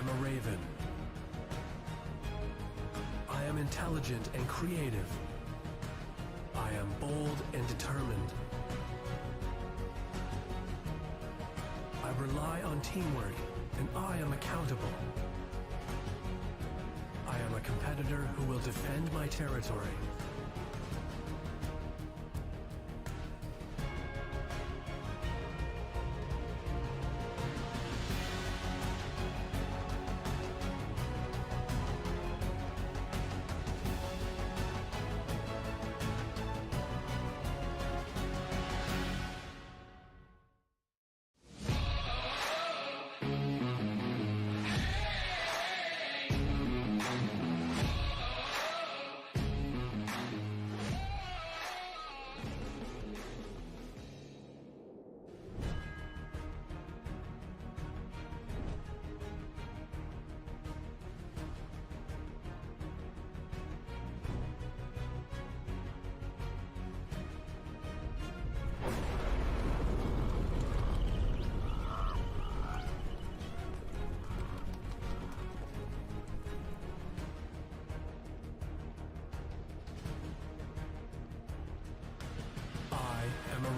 am a raven. I am intelligent and creative. I am bold and determined. I rely on teamwork, and I am accountable. I am a competitor who will defend my territory.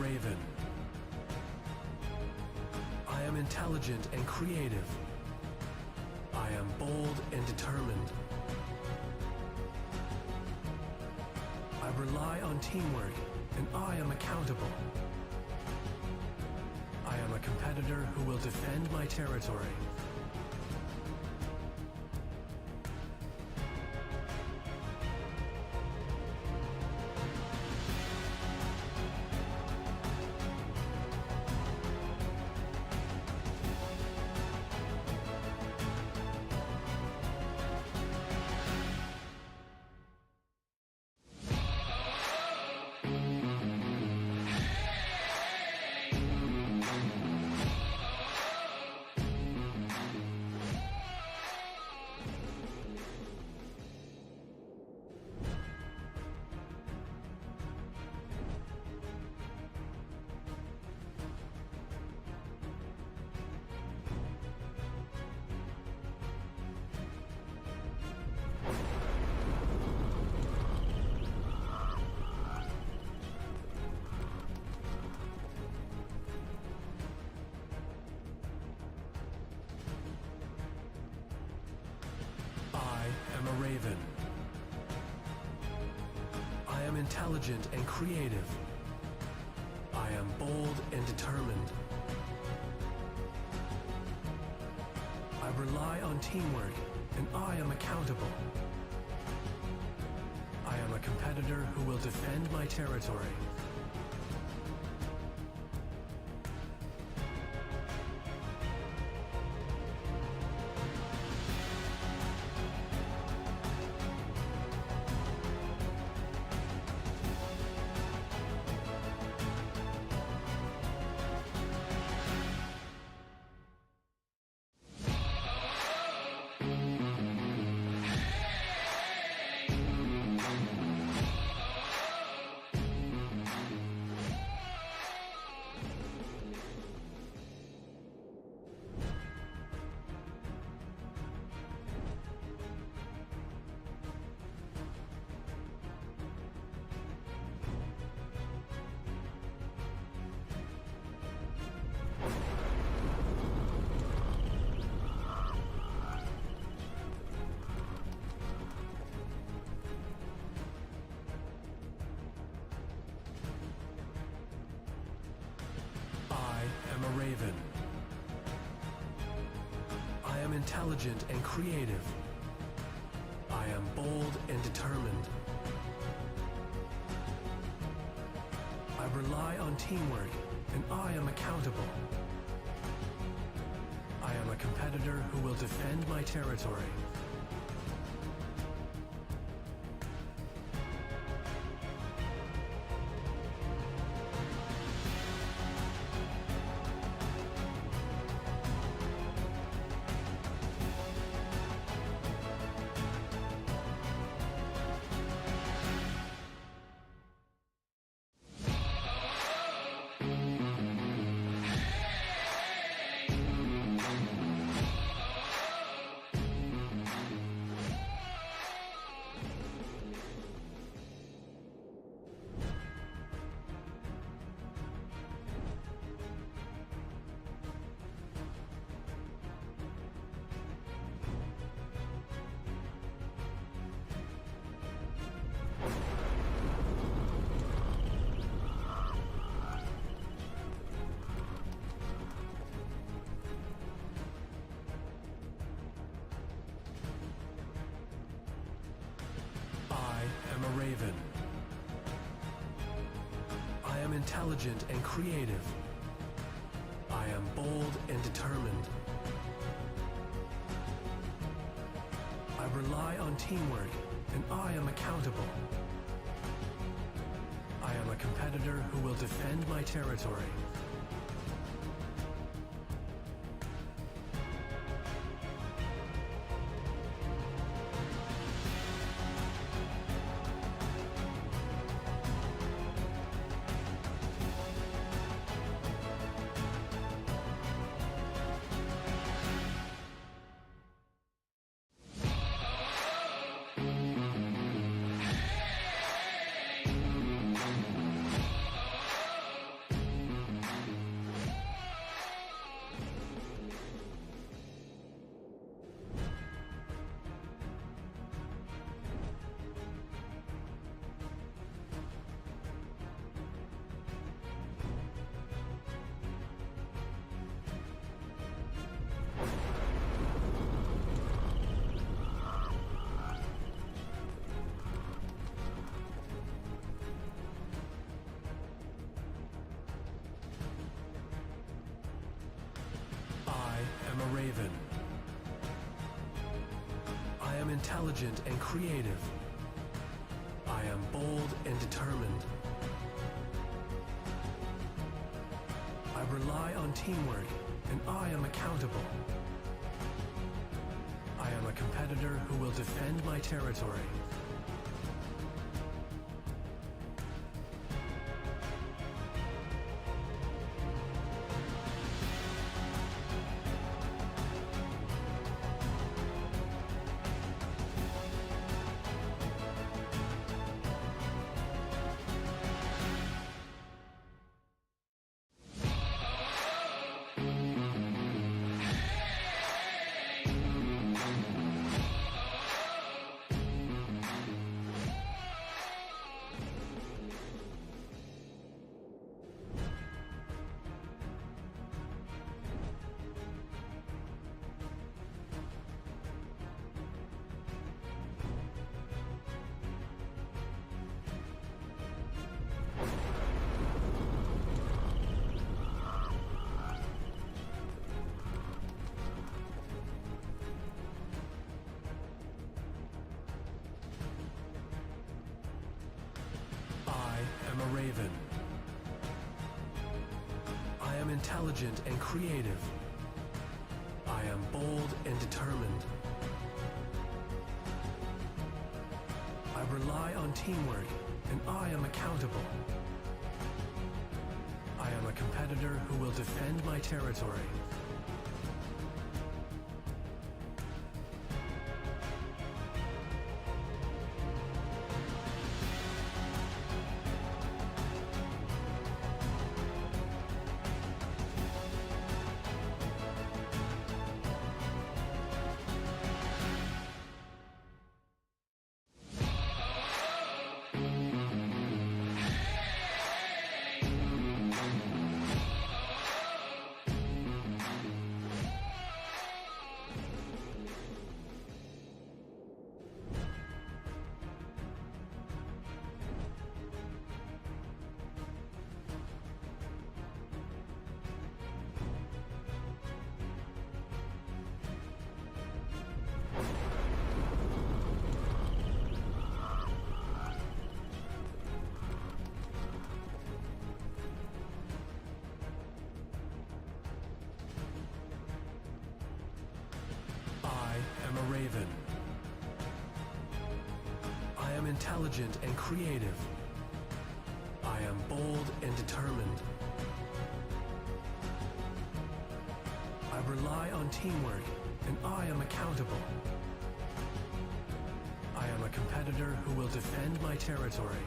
Raven. I am intelligent and creative. I am bold and determined. I rely on teamwork, and I am accountable. I am a competitor who will defend my territory. Raven. I am intelligent and creative. I am bold and determined. I rely on teamwork, and I am accountable. I am a competitor who will defend my territory. Raven. I am intelligent and creative. I am bold and determined. I rely on teamwork, and I am accountable. I am a competitor who will defend my territory. am a raven. I am intelligent and creative. I am bold and determined. I rely on teamwork, and I am accountable. I am a competitor who will defend my territory. A raven. I am intelligent and creative. I am bold and determined. I rely on teamwork, and I am accountable. I am a competitor who will defend my territory. A raven. I am intelligent and creative. I am bold and determined. I rely on teamwork, and I am accountable. I am a competitor who will defend my territory. A raven. I am intelligent and creative. I am bold and determined. I rely on teamwork, and I am accountable. I am a competitor who will defend my territory.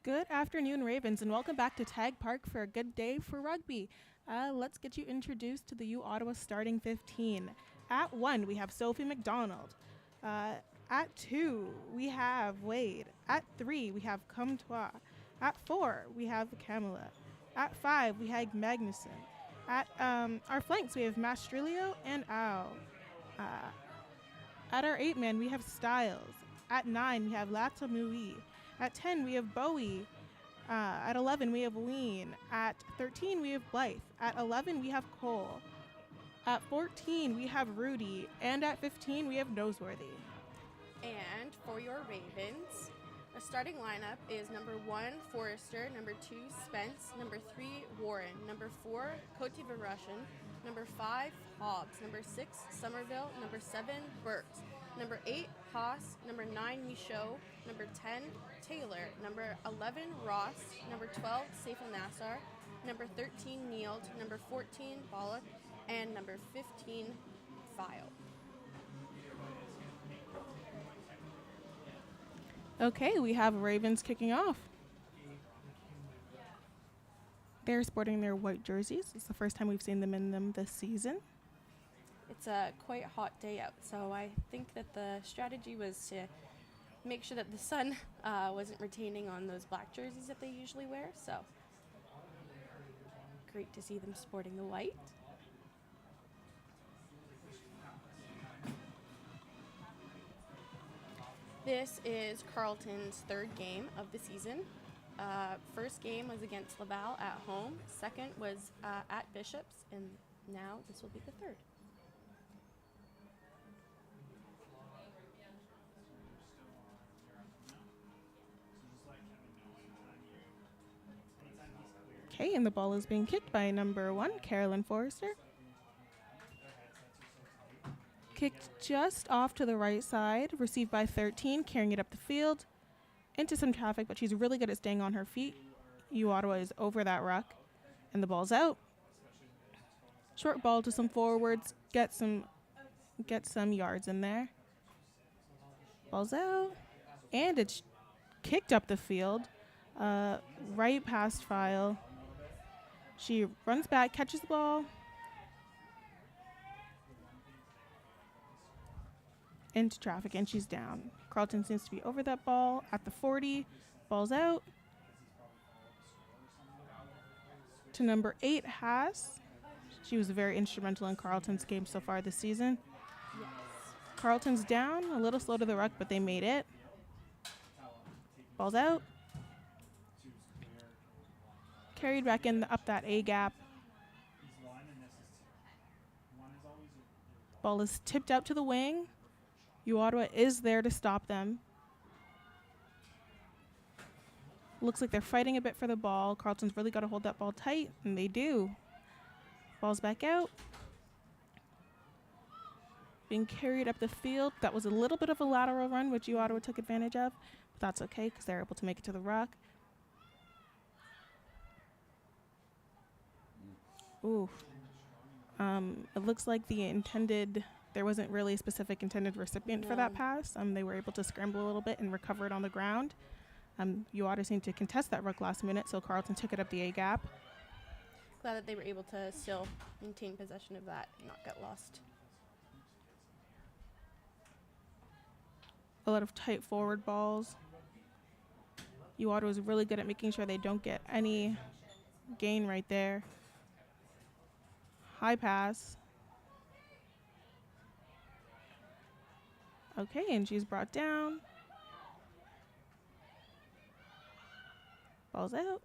Good afternoon, Ravens, and welcome back to TAAG Park for a good day for rugby. Let's get you introduced to the U Ottawa starting 15. At 1, we have Sophie McDonald. At 2, we have Wade. At 3, we have Comtois. At 4, we have Kamala. At 5, we have Magnuson. At our flanks, we have Mastrilio and Ao. At our 8-man, we have Styles. At 9, we have Latamui. At 10, we have Bowie. At 11, we have Ween. At 13, we have Blythe. At 11, we have Cole. At 14, we have Rudy. And at 15, we have Noseworthy. And for your Ravens, our starting lineup is number 1, Forrester, number 2, Spence, number 3, Warren, number 4, Kotiva Russian, number 5, Hobbs, number 6, Somerville, number 7, Burt, number 8, Haas, number 9, Michaud, number 10, Taylor, number 11, Ross, number 12, Saiful Nassar, number 13, Neild, number 14, Bollock, and number 15, File. Okay, we have Ravens kicking off. They're sporting their white jerseys. It's the first time we've seen them in them this season. It's a quite hot day out, so I think that the strategy was to make sure that the sun wasn't retaining on those black jerseys that they usually wear, so great to see them sporting the white. This is Carleton's third game of the season. First game was against Laval at home. Second was at Bishops, and now this will be the third. Okay, and the ball is being kicked by number 1, Carolyn Forrester. Kicked just off to the right side, received by 13, carrying it up the field into some traffic, but she's really good at staying on her feet. U Ottawa is over that ruck, and the ball's out. Short ball to some forwards, get some yards in there. Ball's out, and it's kicked up the field, right past File. She runs back, catches the ball, into traffic, and she's down. Carleton seems to be over that ball at the 40. Ball's out. To number 8, Haas. She was very instrumental in Carleton's game so far this season. Yes. Carleton's down, a little slow to the ruck, but they made it. Ball's out. Carried back in up that A gap. Ball is tipped out to the wing. U Ottawa is there to stop them. Looks like they're fighting a bit for the ball. Carleton's really got to hold that ball tight, and they do. Ball's back out. Being carried up the field. That was a little bit of a lateral run, which U Ottawa took advantage of. But that's okay, because they're able to make it to the ruck. Ooh. It looks like there wasn't really a specific intended recipient for that pass. They were able to scramble a little bit and recover it on the ground. U Ottawa seemed to contest that ruck last minute, so Carleton took it up the A gap. Glad that they were able to still maintain possession of that and not get lost. A lot of tight forward balls. U Ottawa was really good at making sure they don't get any gain right there. High pass. Okay, and she's brought down. Ball's out.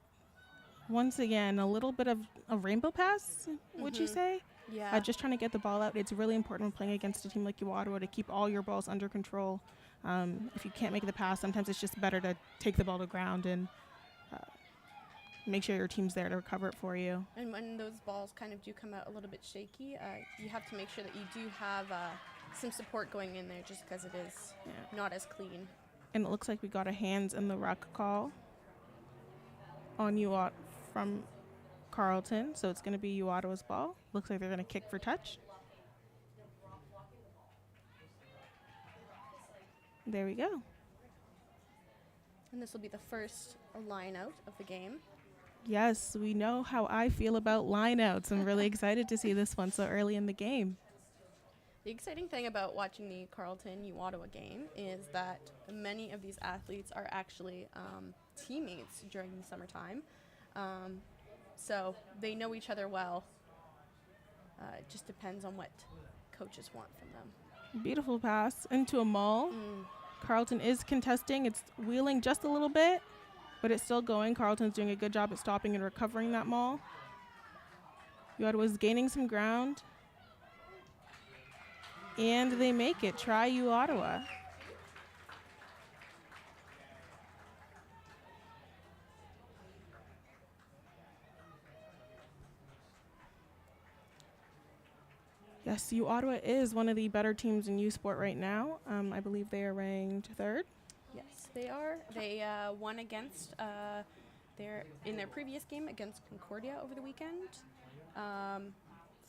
Once again, a little bit of a rainbow pass, would you say? Yeah. Just trying to get the ball out. It's really important when playing against a team like U Ottawa to keep all your balls under control. If you can't make the pass, sometimes it's just better to take the ball to ground and make sure your team's there to recover it for you. And when those balls kind of do come out a little bit shaky, you have to make sure that you do have some support going in there, just because it is not as clean. And it looks like we got a hands in the ruck call on U Ottawa from Carleton, so it's going to be U Ottawa's ball. Looks like they're going to kick for touch. There we go. And this will be the first line out of the game. Yes, we know how I feel about lineouts. I'm really excited to see this one so early in the game. The exciting thing about watching the Carleton Ottawa game is that many of these athletes are actually teammates during the summertime. So they know each other well. It just depends on what coaches want from them. Beautiful pass into a maul. Carleton is contesting. It's wheeling just a little bit, but it's still going. Carleton's doing a good job at stopping and recovering that maul. Ottawa's gaining some ground. And they make it. Try Ottawa. Yes, Ottawa is one of the better teams in U Sport right now. I believe they are ranked 3rd. Yes, they are. They won against in their previous game against Concordia over the weekend,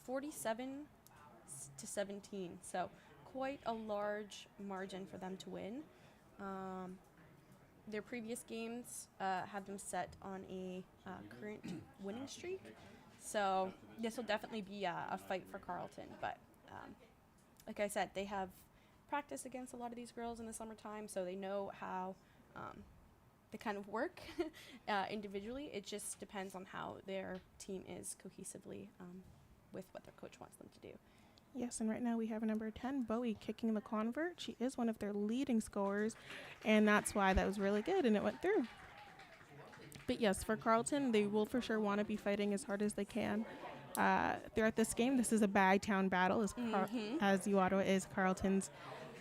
47-17. So quite a large margin for them to win. Their previous games had them set on a current winning streak. So this will definitely be a fight for Carleton. But like I said, they have practiced against a lot of these girls in the summertime, so they know how they kind of work individually. It just depends on how their team is cohesively with what their coach wants them to do. Yes, and right now we have number 10, Bowie, kicking the convert. She is one of their leading scorers, and that's why that was really good, and it went through. But yes, for Carleton, they will for sure want to be fighting as hard as they can. Throughout this game, this is a Bagtown battle, as Ottawa is Carleton's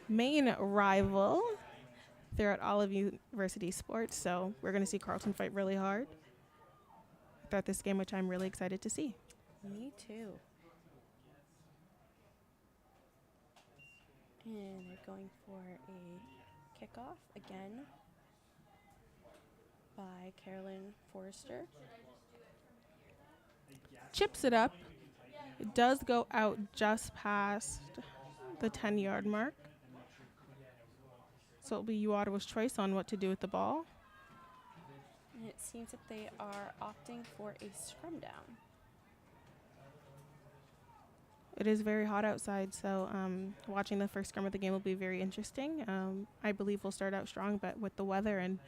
main rival throughout all of university sports. So we're going to see Carleton fight really hard throughout this game, which I'm really excited to see. Me too. And they're going for a kickoff again by Carolyn Forrester. Chips it up. It does go out just past the 10-yard mark. So it'll be Ottawa's choice on what to do with the ball. And it seems that they are opting for a scrum down. It is very hot outside, so watching the first scrum of the game will be very interesting. I believe we'll start out strong, but with the weather and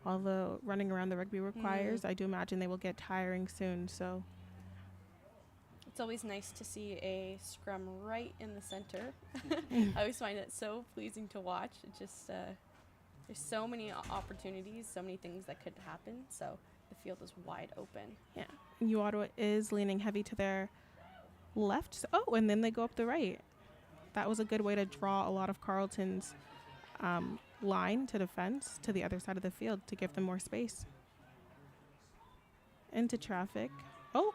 all the running around the rugby requires, I do imagine they will get tiring soon. So it's always nice to see a scrum right in the center. I always find it so pleasing to watch. It just there's so many opportunities, so many things that could happen. So the field is wide open. Yeah, and Ottawa is leaning heavy to their left. So, and then they go up the right. That was a good way to draw a lot of Carleton's line to defense to the other side of the field to give them more space. Into traffic. Oh,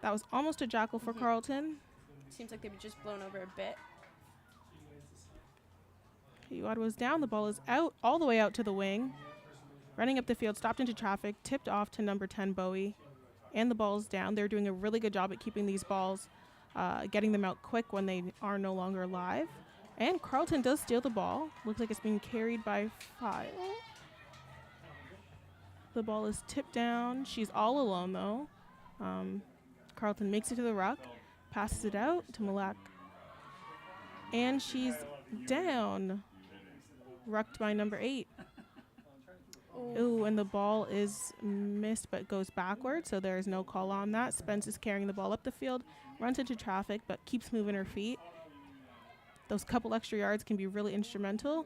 that was almost a jackal for Carleton. Seems like they've just blown over a bit. Ottawa's down. The ball is out, all the way out to the wing. Running up the field, stopped into traffic, tipped off to number 10, Bowie. And the ball's down. They're doing a really good job at keeping these balls, getting them out quick when they are no longer live. And Carleton does steal the ball. Looks like it's being carried by 5. The ball is tipped down. She's all alone, though. Carleton makes it to the ruck, passes it out to Malak. And she's down. Rucked by number 8. Ooh, and the ball is missed but goes backwards, so there is no call on that. Spence is carrying the ball up the field, runs into traffic, but keeps moving her feet. Those couple extra yards can be really instrumental.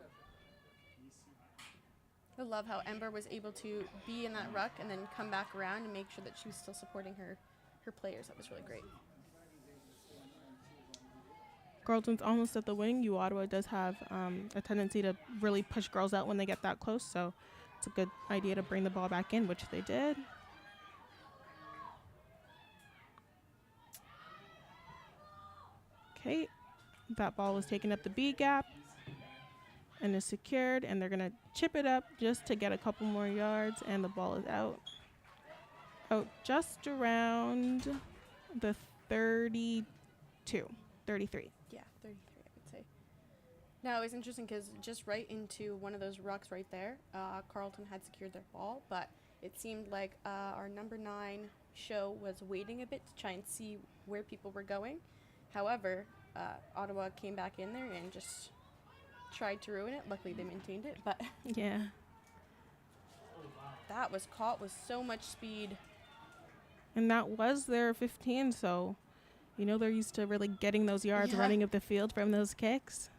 I love how Ember was able to be in that ruck and then come back around and make sure that she was still supporting her players. That was really great. Carleton's almost at the wing. Ottawa does have a tendency to really push girls out when they get that close, so it's a good idea to bring the ball back in, which they did. Okay, that ball was taken up the B gap and is secured, and they're going to chip it up just to get a couple more yards, and the ball is out. Out just around the 33. Yeah, 33, I would say. No, it was interesting because just right into one of those rucks right there, Carlton had secured their ball, but it seemed like our number 9 show was waiting a bit to try and see where people were going. However, Ottawa came back in there and just tried to ruin it. Luckily, they maintained it, but Yeah. that was caught with so much speed. And that was their 15, so they're used to really getting those yards Yeah. running up the field from those kicks.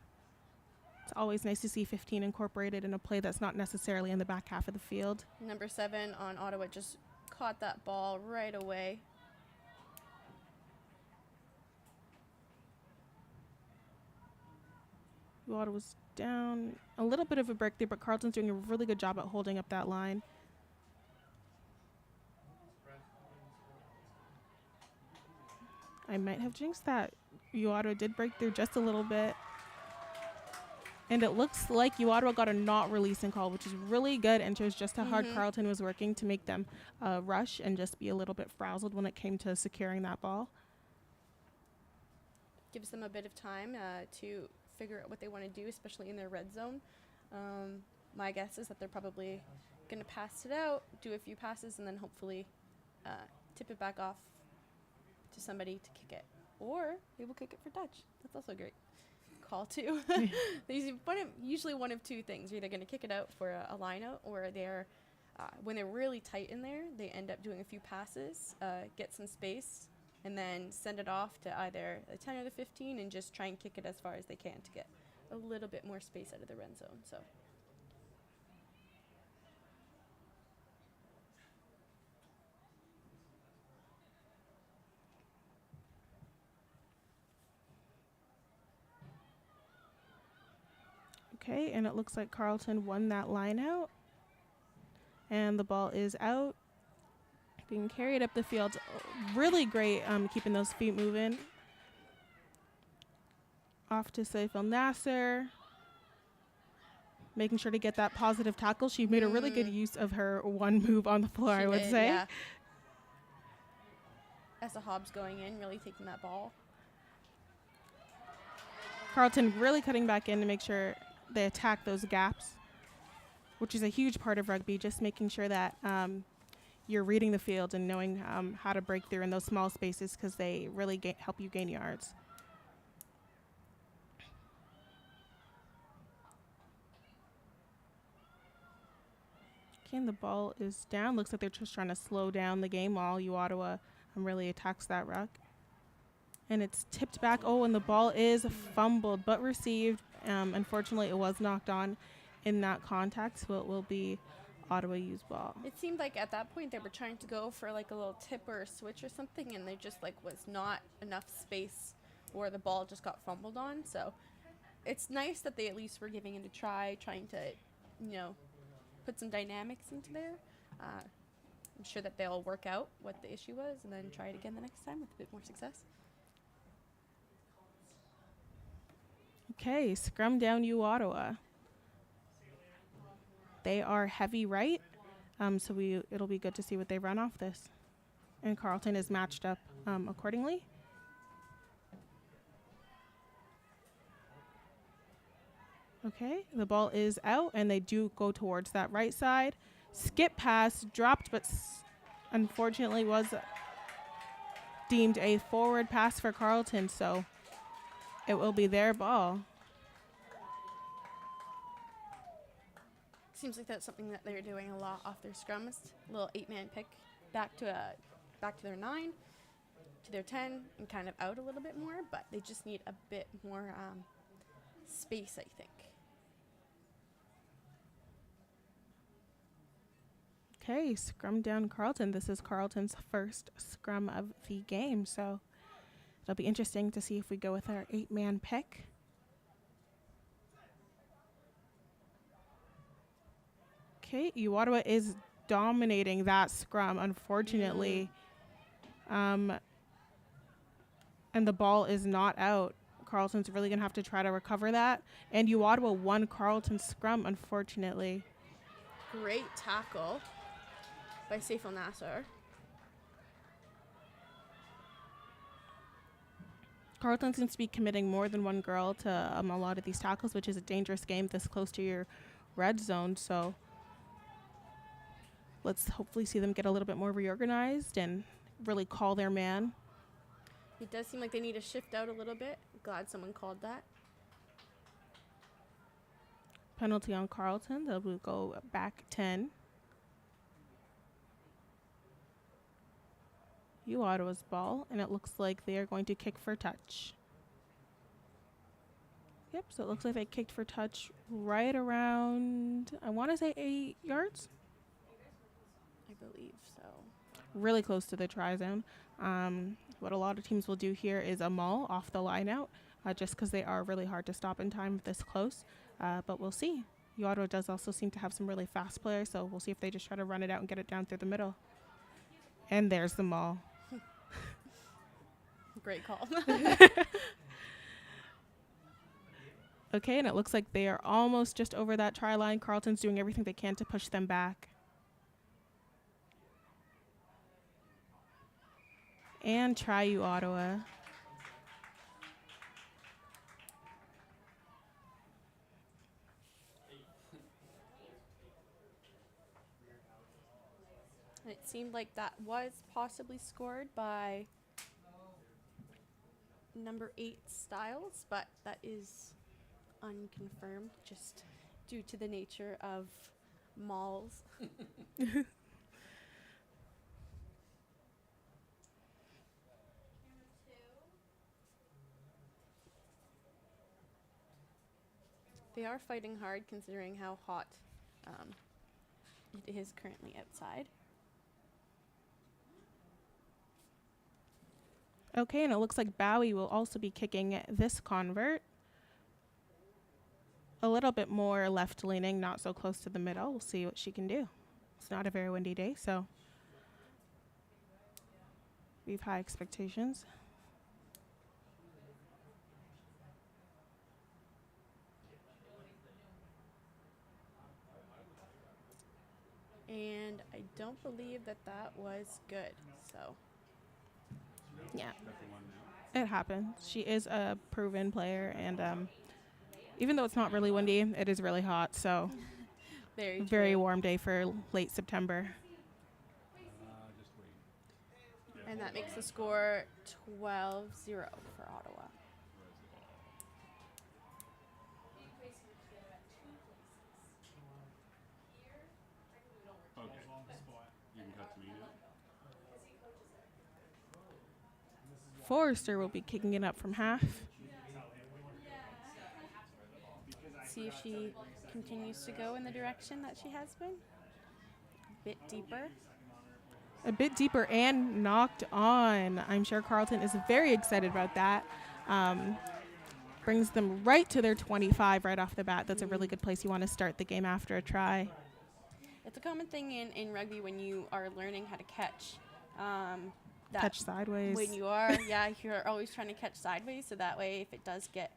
It's always nice to see 15 incorporated in a play that's not necessarily in the back half of the field. Number 7 on Ottawa just caught that ball right away. Ottawa's down a little bit of a breakthrough, but Carlton's doing a really good job at holding up that line. I might have jinxed that. Ottawa did break through just a little bit. And it looks like Ottawa got a not releasing call, which is really good and shows just how hard Carleton was working to make them rush and just be a little bit frazzled when it came to securing that ball. Gives them a bit of time to figure out what they want to do, especially in their red zone. My guess is that they're probably going to pass it out, do a few passes, and then hopefully tip it back off to somebody to kick it. Or they will kick it for touch. That's also great. Call too. Usually one of two things. You're either going to kick it out for a line out, or they're when they're really tight in there, they end up doing a few passes, get some space, and then send it off to either the 10 or the 15 and just try and kick it as far as they can to get a little bit more space out of the red zone. So Okay, and it looks like Carleton won that line out. And the ball is out, being carried up the field. Really great keeping those feet moving. Off to Saif El-Nasser. Making sure to get that positive tackle. She made a really good use of her one move on the floor, I would say. Yeah. As the Hobbs going in, really taking that ball. Carleton really cutting back in to make sure they attack those gaps, which is a huge part of rugby, just making sure that you're reading the field and knowing how to break through in those small spaces, because they really help you gain yards. Okay, and the ball is down. Looks like they're just trying to slow down the game while Ottawa really attacks that ruck. And it's tipped back. Oh, and the ball is fumbled, but received. Unfortunately, it was knocked on in that contact, so it will be Ottawa U's ball. It seemed like at that point they were trying to go for like a little tip or a switch or something, and there just like was not enough space where the ball just got fumbled on. So it's nice that they at least were giving it a try, trying to, put some dynamics into there. I'm sure that they'll work out what the issue was and then try it again the next time with a bit more success. Okay, scrum down Ottawa. They are heavy right, so it'll be good to see what they run off this. And Carleton is matched up accordingly. Okay, the ball is out, and they do go towards that right side. Skip pass, dropped, but unfortunately was deemed a forward pass for Carleton, so it will be their ball. Seems like that's something that they're doing a lot off their scrums. A little 8-man pick back to their 9, to their 10, and kind of out a little bit more, but they just need a bit more space, I think. Okay, scrum down Carleton. This is Carleton's first scrum of the game, so it'll be interesting to see if we go with our 8-man pick. Okay, Ottawa is dominating that scrum, unfortunately. And the ball is not out. Carleton's really going to have to try to recover that. And Ottawa won Carleton's scrum, unfortunately. Great tackle by Saif El-Nasser. Carleton seems to be committing more than one girl to a lot of these tackles, which is a dangerous game this close to your red zone. So let's hopefully see them get a little bit more reorganized and really call their man. It does seem like they need to shift out a little bit. Glad someone called that. Penalty on Carleton. They'll go back 10. Ottawa's ball, and it looks like they are going to kick for touch. Yep, so it looks like they kicked for touch right around, I want to say 8 yards. I believe so. Really close to the try zone. What a lot of teams will do here is a maul off the line out, just because they are really hard to stop in time this close. But we'll see. Ottawa does also seem to have some really fast players, so we'll see if they just try to run it out and get it down through the middle. And there's the maul. Great call. Okay, and it looks like they are almost just over that try line. Carleton's doing everything they can to push them back. And try Ottawa. It seemed like that was possibly scored by number 8 Styles, but that is unconfirmed just due to the nature of malls. They are fighting hard considering how hot it is currently outside. Okay, and it looks like Bowie will also be kicking this convert. A little bit more left-leaning, not so close to the middle. We'll see what she can do. It's not a very windy day, so we have high expectations. And I don't believe that that was good, so. Yeah, it happens. She is a proven player, and even though it's not really windy, it is really hot, so very warm day for late September. And that makes the score 12-0 for Ottawa. Okay. You can cut to me now. Forrester will be kicking it up from half. See if she continues to go in the direction that she has been. A bit deeper. A bit deeper and knocked on. I'm sure Carleton is very excited about that. Brings them right to their 25 right off the bat. That's a really good place you want to start the game after a try. It's a common thing in rugby when you are learning how to catch. Catch sideways. When you are, yeah, you're always trying to catch sideways, so that way if it does get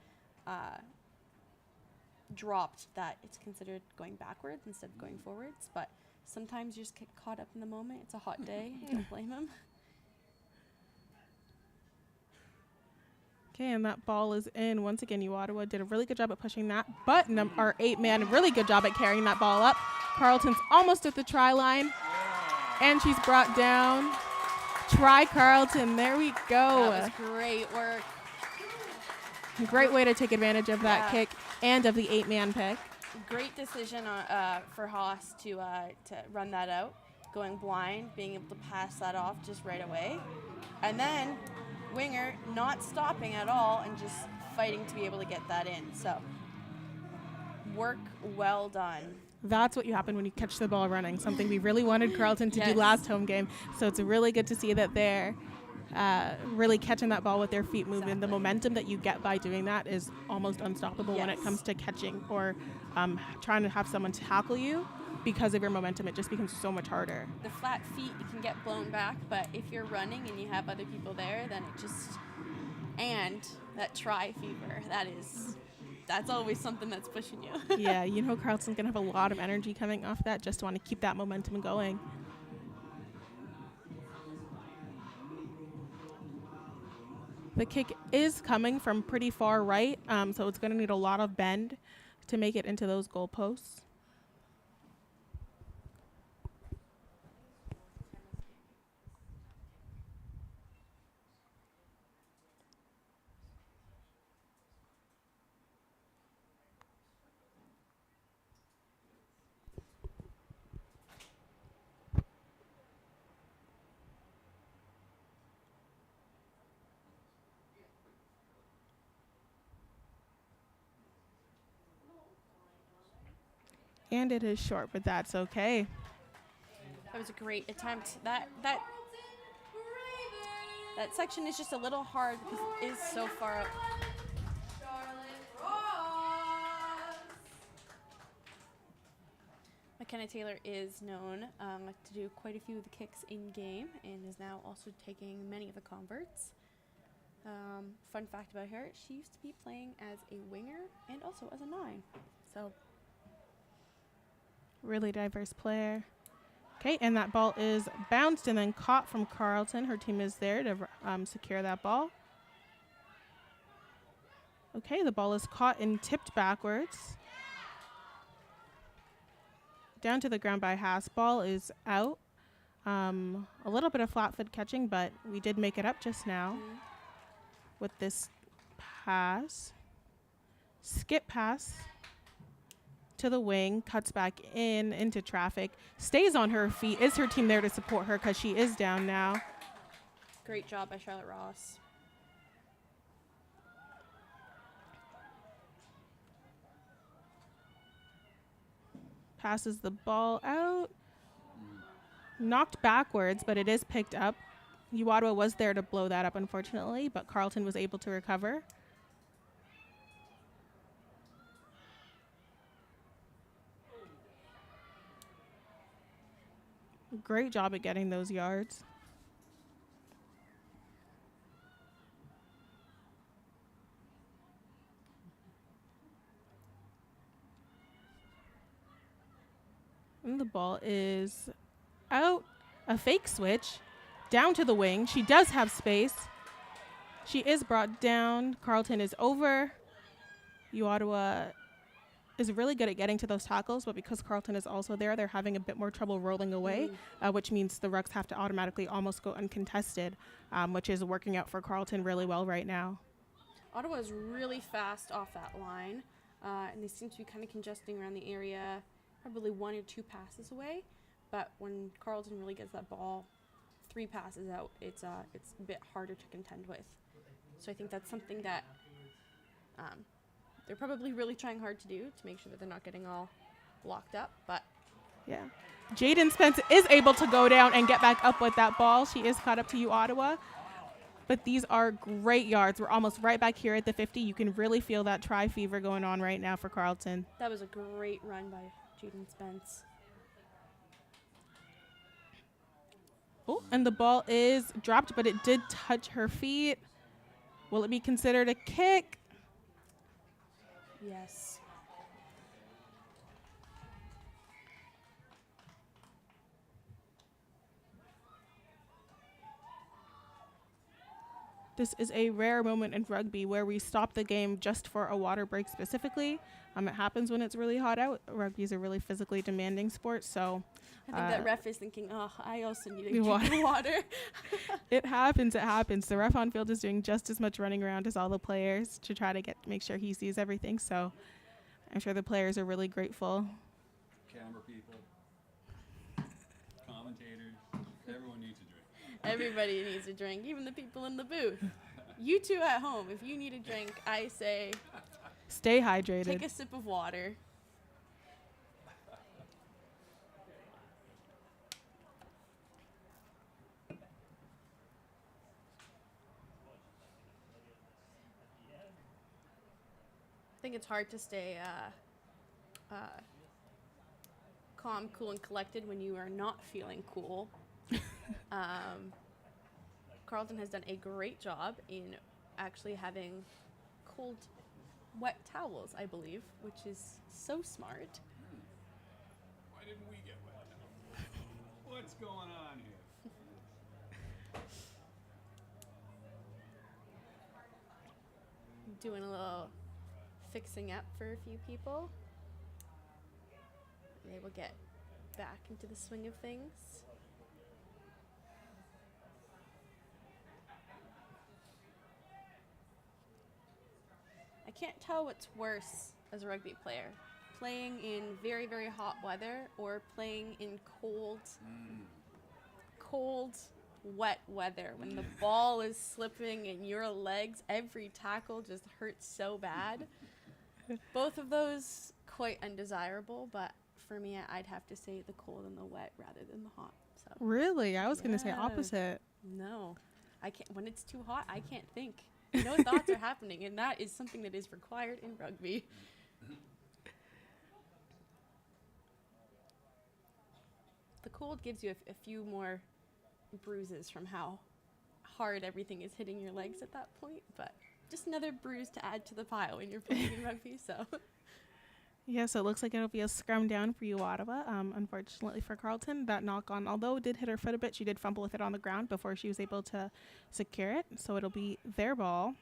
dropped, that it's considered going backwards instead of going forwards. But sometimes you just get caught up in the moment. It's a hot day. Don't blame them. Okay, and that ball is in. Once again, Ottawa did a really good job at pushing that. But our 8-man, really good job at carrying that ball up. Carleton's almost at the try line. And she's brought down. Try Carleton. There we go. That was great work. Great way to take advantage of that kick and of the 8-man pick. Great decision for Haas to run that out, going blind, being able to pass that off just right away. And then Winger not stopping at all and just fighting to be able to get that in. So work well done. That's what you happen when you catch the ball running, something we really wanted Carleton to do last home game. So it's really good to see that they're really catching that ball with their feet moving. Exactly. The momentum that you get by doing that is almost unstoppable when it comes to catching or trying to have someone tackle you. Because of your momentum, it just becomes so much harder. The flat feet, you can get blown back, but if you're running and you have other people there, then it just, and that try fever, that's always something that's pushing you. Yeah, Carleton's going to have a lot of energy coming off that, just to want to keep that momentum going. The kick is coming from pretty far right, so it's going to need a lot of bend to make it into those goalposts. And it is short, but that's okay. That was a great attempt. That section is just a little hard because it is so far up. McKenna Taylor is known to do quite a few of the kicks in game and is now also taking many of the converts. Fun fact about her, she used to be playing as a winger and also as a 9. So really diverse player. Okay, and that ball is bounced and then caught from Carleton. Her team is there to secure that ball. Okay, the ball is caught and tipped backwards. Down to the ground by Haas. Ball is out. A little bit of flat foot catching, but we did make it up just now with this pass. Skip pass to the wing, cuts back into traffic, stays on her feet. Is her team there to support her because she is down now? great job by Charlotte Ross. Passes the ball out. Knocked backwards, but it is picked up. Ottawa was there to blow that up, unfortunately, but Carleton was able to recover. Great job at getting those yards. And the ball is out. A fake switch down to the wing. She does have space. She is brought down. Carleton is over. Ottawa is really good at getting to those tackles, but because Carleton is also there, they're having a bit more trouble rolling away, which means the rucks have to automatically almost go uncontested, which is working out for Carleton really well right now. Ottawa is really fast off that line, and they seem to be kind of congesting around the area, probably 1 or 2 passes away. But when Carleton really gets that ball 3 passes out, it's a bit harder to contend with. So I think that's something that they're probably really trying hard to do to make sure that they're not getting all locked up. But yeah, Jaden Spence is able to go down and get back up with that ball. She is caught up to Ottawa. But these are great yards. We're almost right back here at the 50. You can really feel that try fever going on right now for Carleton. That was a great run by Jaden Spence. Oh, and the ball is dropped, but it did touch her feet. Will it be considered a kick? Yes. This is a rare moment in rugby where we stop the game just for a water break specifically. It happens when it's really hot out. Rugby is a really physically demanding sport, so I think that ref is thinking, oh, I also need a drink of water. It happens. The ref on field is doing just as much running around as all the players to try to make sure he sees everything. So I'm sure the players are really grateful. Camera people, commentators, everyone needs a drink. Everybody needs a drink, even the people in the booth. You two at home, if you need a drink, I say stay hydrated. Take a sip of water. I think it's hard to stay calm, cool, and collected when you are not feeling cool. Carleton has done a great job in actually having cold, wet towels, I believe, which is so smart. Why didn't we get wet towels? What's going on here? doing a little fixing up for a few people. They will get back into the swing of things. I can't tell what's worse as a rugby player. Playing in very, very hot weather or playing in cold, wet weather. When the ball is slipping in your legs, every tackle just hurts so bad. Both of those quite undesirable, but for me, I'd have to say the cold and the wet rather than the hot. So Really? I was going to say opposite. no, I can't. When it's too hot, I can't think. No thoughts are happening, and that is something that is required in rugby. The cold gives you a few more bruises from how hard everything is hitting your legs at that point, but just another bruise to add to the pile when you're playing in rugby. So. Yeah, so it looks like it'll be a scrum down for you, Ottawa. Unfortunately for Carleton, that knock on, although it did hit her foot a bit, she did fumble with it on the ground before she was able to secure it. So it'll be their ball.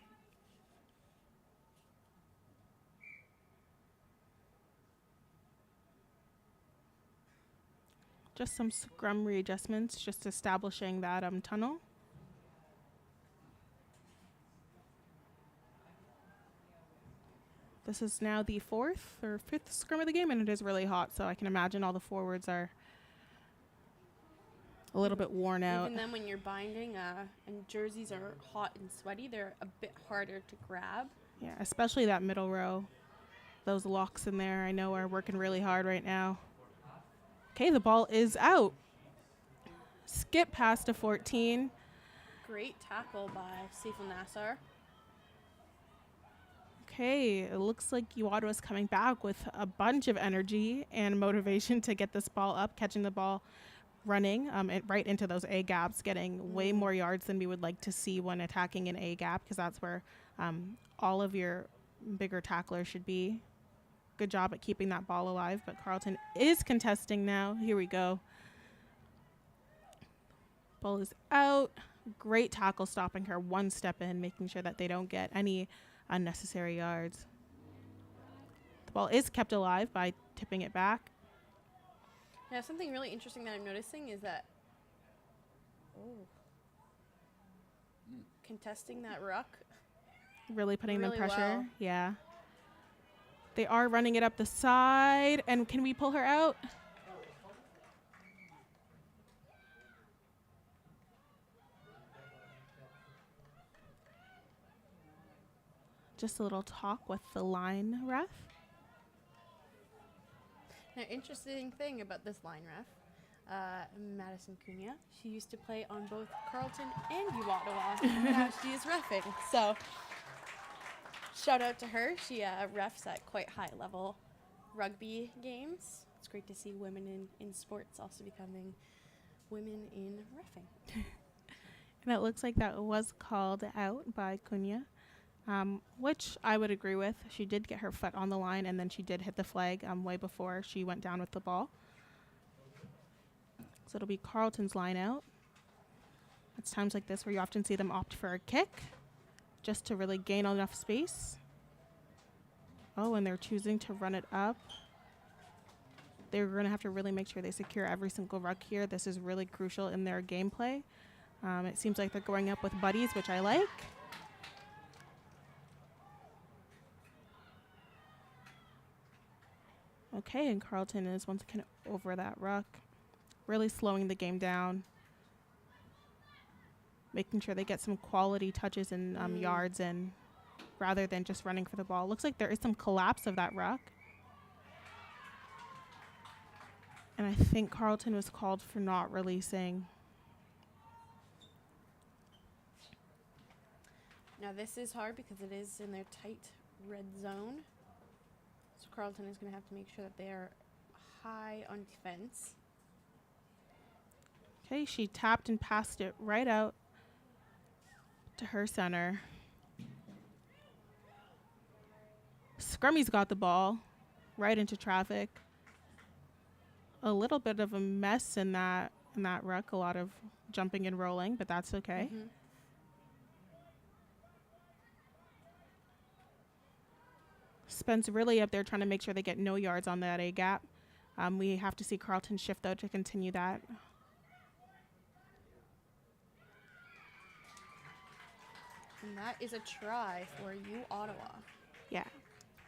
Just some scrum readjustments, just establishing that tunnel. This is now the 4th or 5th scrum of the game, and it is really hot, so I can imagine all the forwards are a little bit worn out. Even then, when you're binding and jerseys are hot and sweaty, they're a bit harder to grab. Yeah, especially that middle row. Those locks in there, I know, are working really hard right now. Okay, the ball is out. Skip pass to 14. Great tackle by Saiful Nassar. Okay, it looks like Ottawa's coming back with a bunch of energy and motivation to get this ball up, catching the ball running right into those A gaps, getting way more yards than we would like to see when attacking an A gap, because that's where all of your bigger tacklers should be. Good job at keeping that ball alive, but Carleton is contesting now. Here we go. Ball is out. Great tackle stopping her one step in, making sure that they don't get any unnecessary yards. The ball is kept alive by tipping it back. Yeah, something really interesting that I'm noticing is that contesting that ruck. Really putting really the pressure. well. Yeah. They are running it up the side. And can we pull her out? Just a little talk with the line ref. An interesting thing about this line ref, Madison Cunha, she used to play on both Carleton and Ottawa. Now she is reffing. So shout out to her. She refs at quite high level rugby games. It's great to see women in sports also becoming women in reffing. And it looks like that was called out by Cunha. Which I would agree with. She did get her foot on the line, and then she did hit the flag way before she went down with the ball. So it'll be Carleton's line out. It's times like this where you often see them opt for a kick just to really gain enough space. Oh, and they're choosing to run it up. They're going to have to really make sure they secure every single ruck here. This is really crucial in their gameplay. It seems like they're going up with buddies, which I like. Okay, and Carleton is once again over that ruck, really slowing the game down, making sure they get some quality touches and yards in rather than just running for the ball. Looks like there is some collapse of that ruck. And I think Carleton was called for not releasing. Now this is hard because it is in their tight red zone. So Carleton is going to have to make sure that they are high on defense. Okay, she tapped and passed it right out to her center. Scrummy's got the ball right into traffic. A little bit of a mess in that ruck, a lot of jumping and rolling, but that's okay. Spence really up there trying to make sure they get no yards on that A gap. We have to see Carleton shift, though, to continue that. And that is a try for you, Ottawa. Yeah.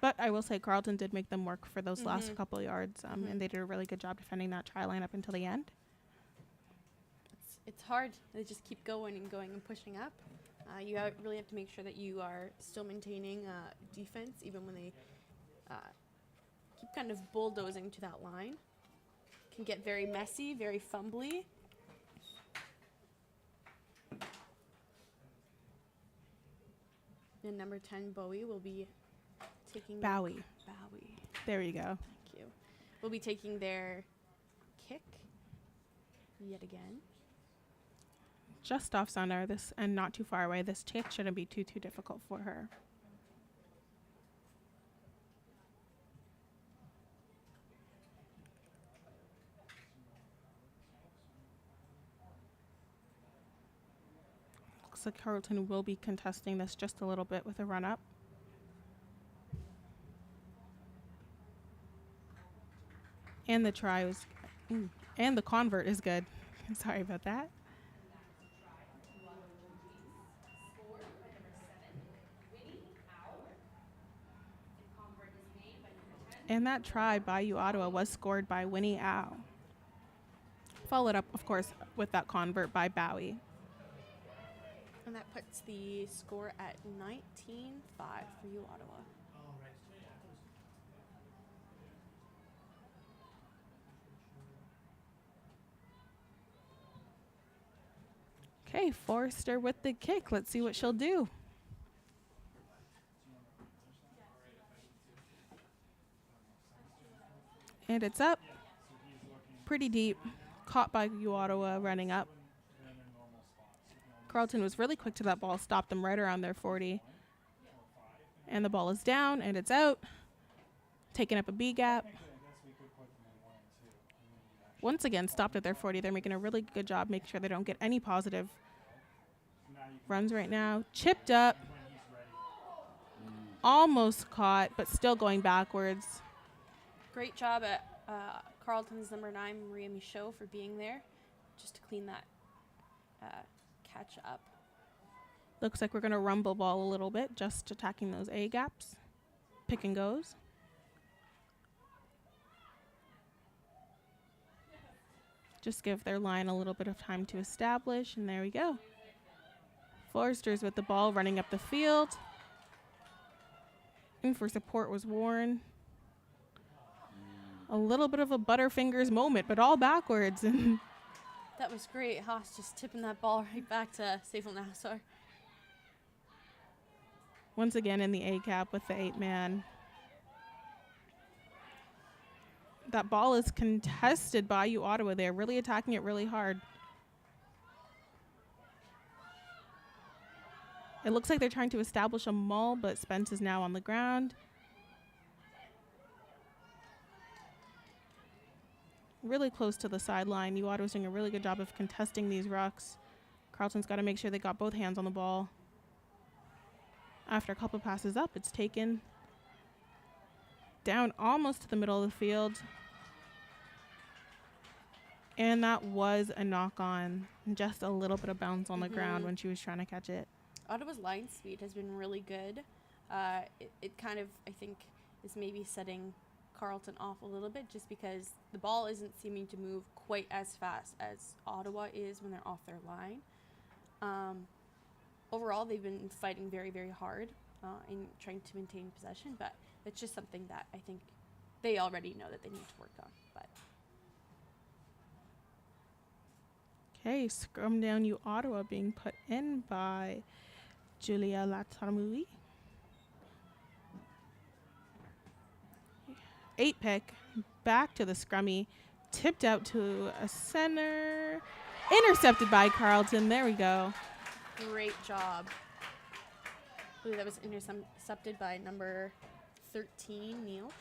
But I will say Carleton did make them work for those last couple yards, and they did a really good job defending that try line up until the end. It's hard. They just keep going and going and pushing up. You really have to make sure that you are still maintaining defense, even when they keep kind of bulldozing to that line. Can get very messy, very fumbly. And number 10, Bowie, will be taking... Bowie. There you go. Thank you. Will be taking their kick yet again. Just off center, this, and not too far away. This kick shouldn't be too difficult for her. Looks like Carleton will be contesting this just a little bit with a run up. And the try was, and the convert is good. Sorry about that. And that try by U Ottawa was scored by Winnie Au. Followed up, of course, with that convert by Bowie. And that puts the score at 19-5 for you, Ottawa. Okay, Forrester with the kick. Let's see what she'll do. And it's up. Pretty deep. Caught by U Ottawa running up. Carleton was really quick to that ball. Stopped them right around their 40. And the ball is down and it's out. Taking up a B gap. Once again, stopped at their 40. They're making a really good job making sure they don't get any positive runs right now. Chipped up. Almost caught, but still going backwards. Great job at Carleton's number 9, Maria Michaud, for being there just to clean that catch up. Looks like we're going to rumble ball a little bit, just attacking those A gaps. Pick and goes. Just give their line a little bit of time to establish, and there we go. Forrester's with the ball running up the field. And for support was Warren. A little bit of a Butterfingers moment, but all backwards. That was great. Haas just tipping that ball right back to Seyful Nassar. Once again in the A cap with the 8-man. That ball is contested by U Ottawa. They're really attacking it really hard. It looks like they're trying to establish a maul, but Spence is now on the ground. Really close to the sideline. U Ottawa's doing a really good job of contesting these rucks. Carleton's got to make sure they got both hands on the ball. After a couple passes up, it's taken down almost to the middle of the field. And that was a knock-on. Just a little bit of bounce on the ground when she was trying to catch it. Ottawa's line speed has been really good. It kind of, I think, is maybe setting Carleton off a little bit just because the ball isn't seeming to move quite as fast as Ottawa is when they're off their line. Overall, they've been fighting very, very hard in trying to maintain possession, but it's just something that I think they already know that they need to work on. But Okay, scrum down U Ottawa being put in by Julia Latamui. 8 pick, back to the scrummy, tipped out to a center, intercepted by Carleton. There we go. great job. I believe that was intercepted by number 13, Neil.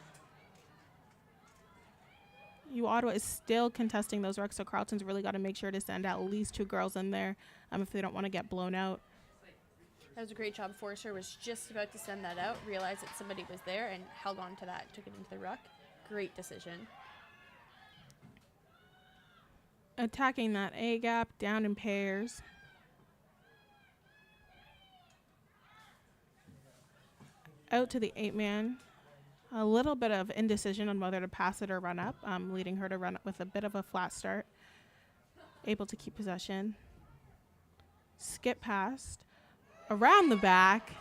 U Ottawa is still contesting those rucks, so Carleton's really got to make sure to send at least 2 girls in there if they don't want to get blown out. That was a great job. Forrester was just about to send that out, realized that somebody was there, and held on to that, took it into the ruck. Great decision. Attacking that A gap down in pairs. Out to the 8-man. A little bit of indecision on whether to pass it or run up, leading her to run up with a bit of a flat start. Able to keep possession. Skip past. Around the back.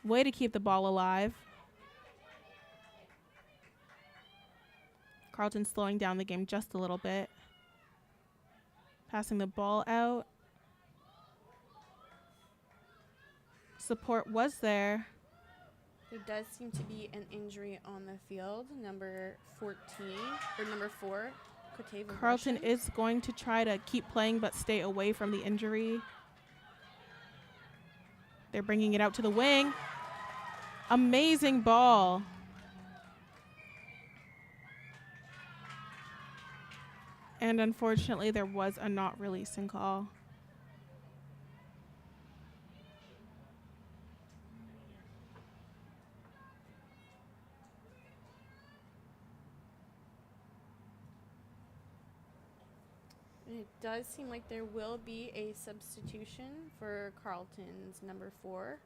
Way to keep the ball alive. Carleton slowing down the game just a little bit. Passing the ball out. Support was there. There does seem to be an injury on the field. Number 14, or number 4, Koteva Carleton Russian. is going to try to keep playing but stay away from the injury. They're bringing it out to the wing. Amazing ball. And unfortunately, there was a not releasing call. And it does seem like there will be a substitution for Carleton's number 4.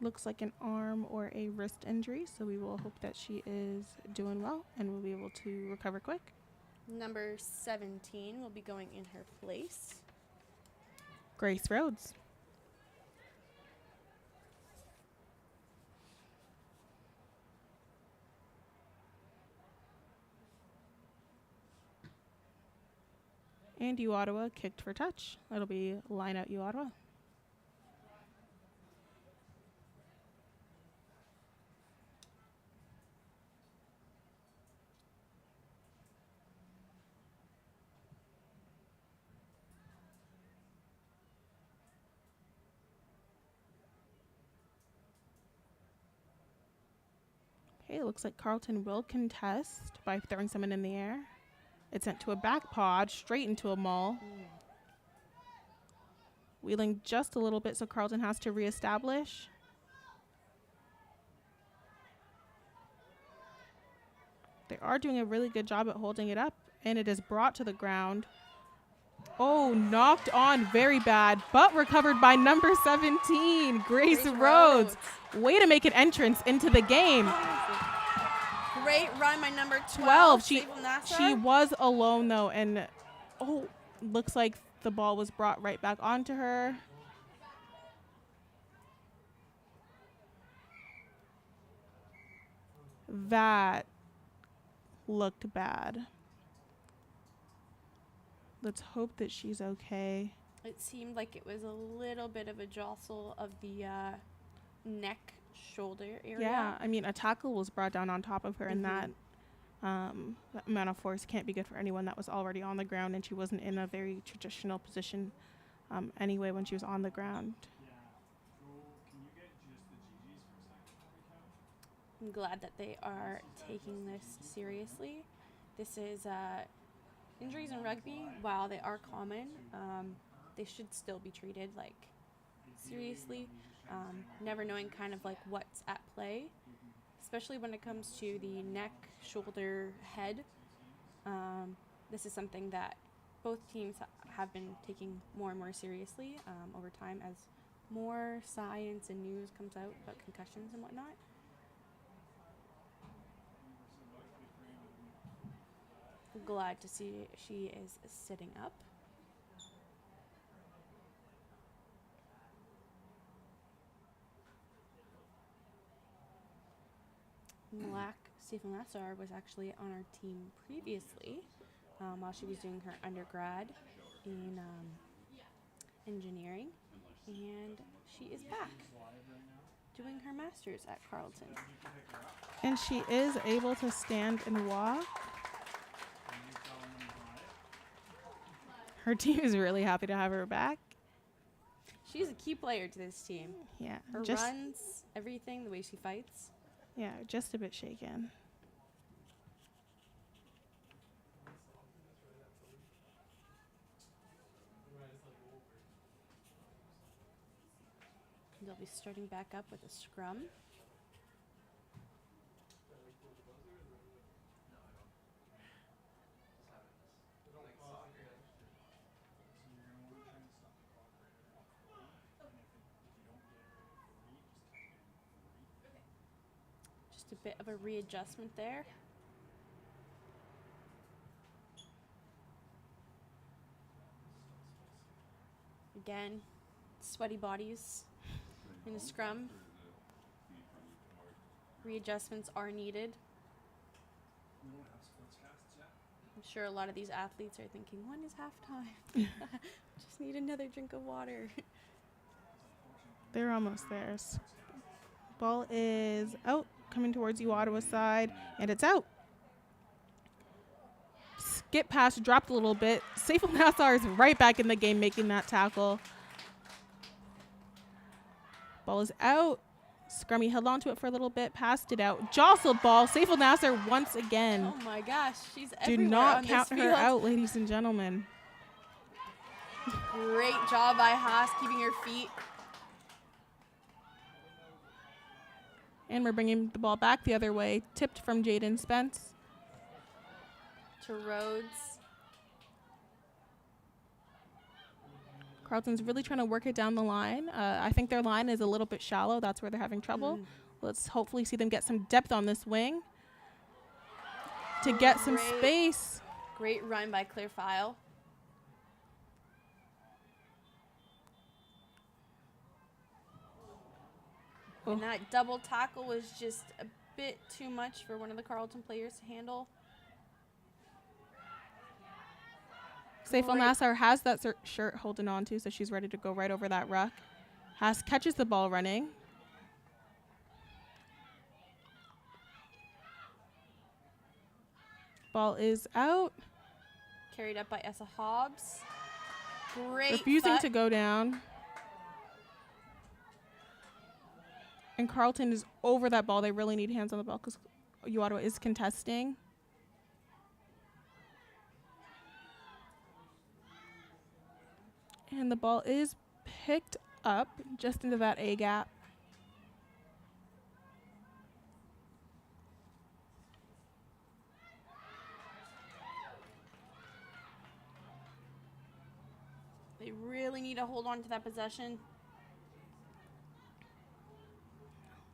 Looks like an arm or a wrist injury, so we will hope that she is doing well and will be able to recover quick. Number 17 will be going in her place. Grace Rhodes. And U Ottawa kicked for touch. That'll be line out U Ottawa. Okay, it looks like Carleton will contest by throwing someone in the air. It's sent to a back pod, straight into a maul. Wheeling just a little bit, so Carleton has to reestablish. They are doing a really good job at holding it up, and it is brought to the ground. Oh, knocked on very bad, but recovered by number 17, Grace Rhodes. Way to make an entrance into the game. Great run by number 12. 12. She was alone, though, and looks like the ball was brought right back onto her. That looked bad. Let's hope that she's okay. It seemed like it was a little bit of a jostle of the neck, shoulder area. Yeah, I mean, a tackle was brought down on top of her, and that amount of force can't be good for anyone that was already on the ground, and she wasn't in a very traditional position anyway when she was on the ground. I'm glad that they are taking this seriously. This is injuries in rugby, while they are common, they should still be treated like seriously, never knowing kind of like what's at play, especially when it comes to the neck, shoulder, head. This is something that both teams have been taking more and more seriously over time as more science and news comes out about concussions and whatnot. Glad to see she is sitting up. Malak Sifanassar was actually on our team previously while she was doing her undergrad in engineering, and she is back doing her master's at Carleton. And she is able to stand and walk. Her team is really happy to have her back. She's a key player to this team. Yeah. Her runs, everything, the way she fights. Yeah, just a bit shaken. They'll be starting back up with a scrum. Just a bit of a readjustment there. Again, sweaty bodies in a scrum. Readjustments are needed. I'm sure a lot of these athletes are thinking, when is halftime? Just need another drink of water. They're almost there. Ball is out, coming towards you, Ottawa side, and it's out. Skip pass dropped a little bit. Saiful Nassar is right back in the game making that tackle. Ball is out. Scrummy held on to it for a little bit, passed it out. Jostled ball. Saiful Nassar once again. Oh my gosh, she's Do everywhere not on count this her field. out, ladies and gentlemen. Great job by Haas keeping her feet. And we're bringing the ball back the other way. Tipped from Jaden Spence. To Rhodes. Carlton's really trying to work it down the line. I think their line is a little bit shallow. That's where they're having trouble. Let's hopefully see them get some depth on this wing to get some space. Great run by Claire File. Oh. And that double tackle was just a bit too much for one of the Carleton players to handle. Saiful Great. Nassar has that shirt holding on to, so she's ready to go right over that ruck. Haas catches the ball running. Ball is out. Carried up by Essa Hobbs. Great Refusing foot. to go down. And Carleton is over that ball. They really need hands on the ball because Ottawa is contesting. And the ball is picked up just into that A gap. They really need to hold on to that possession.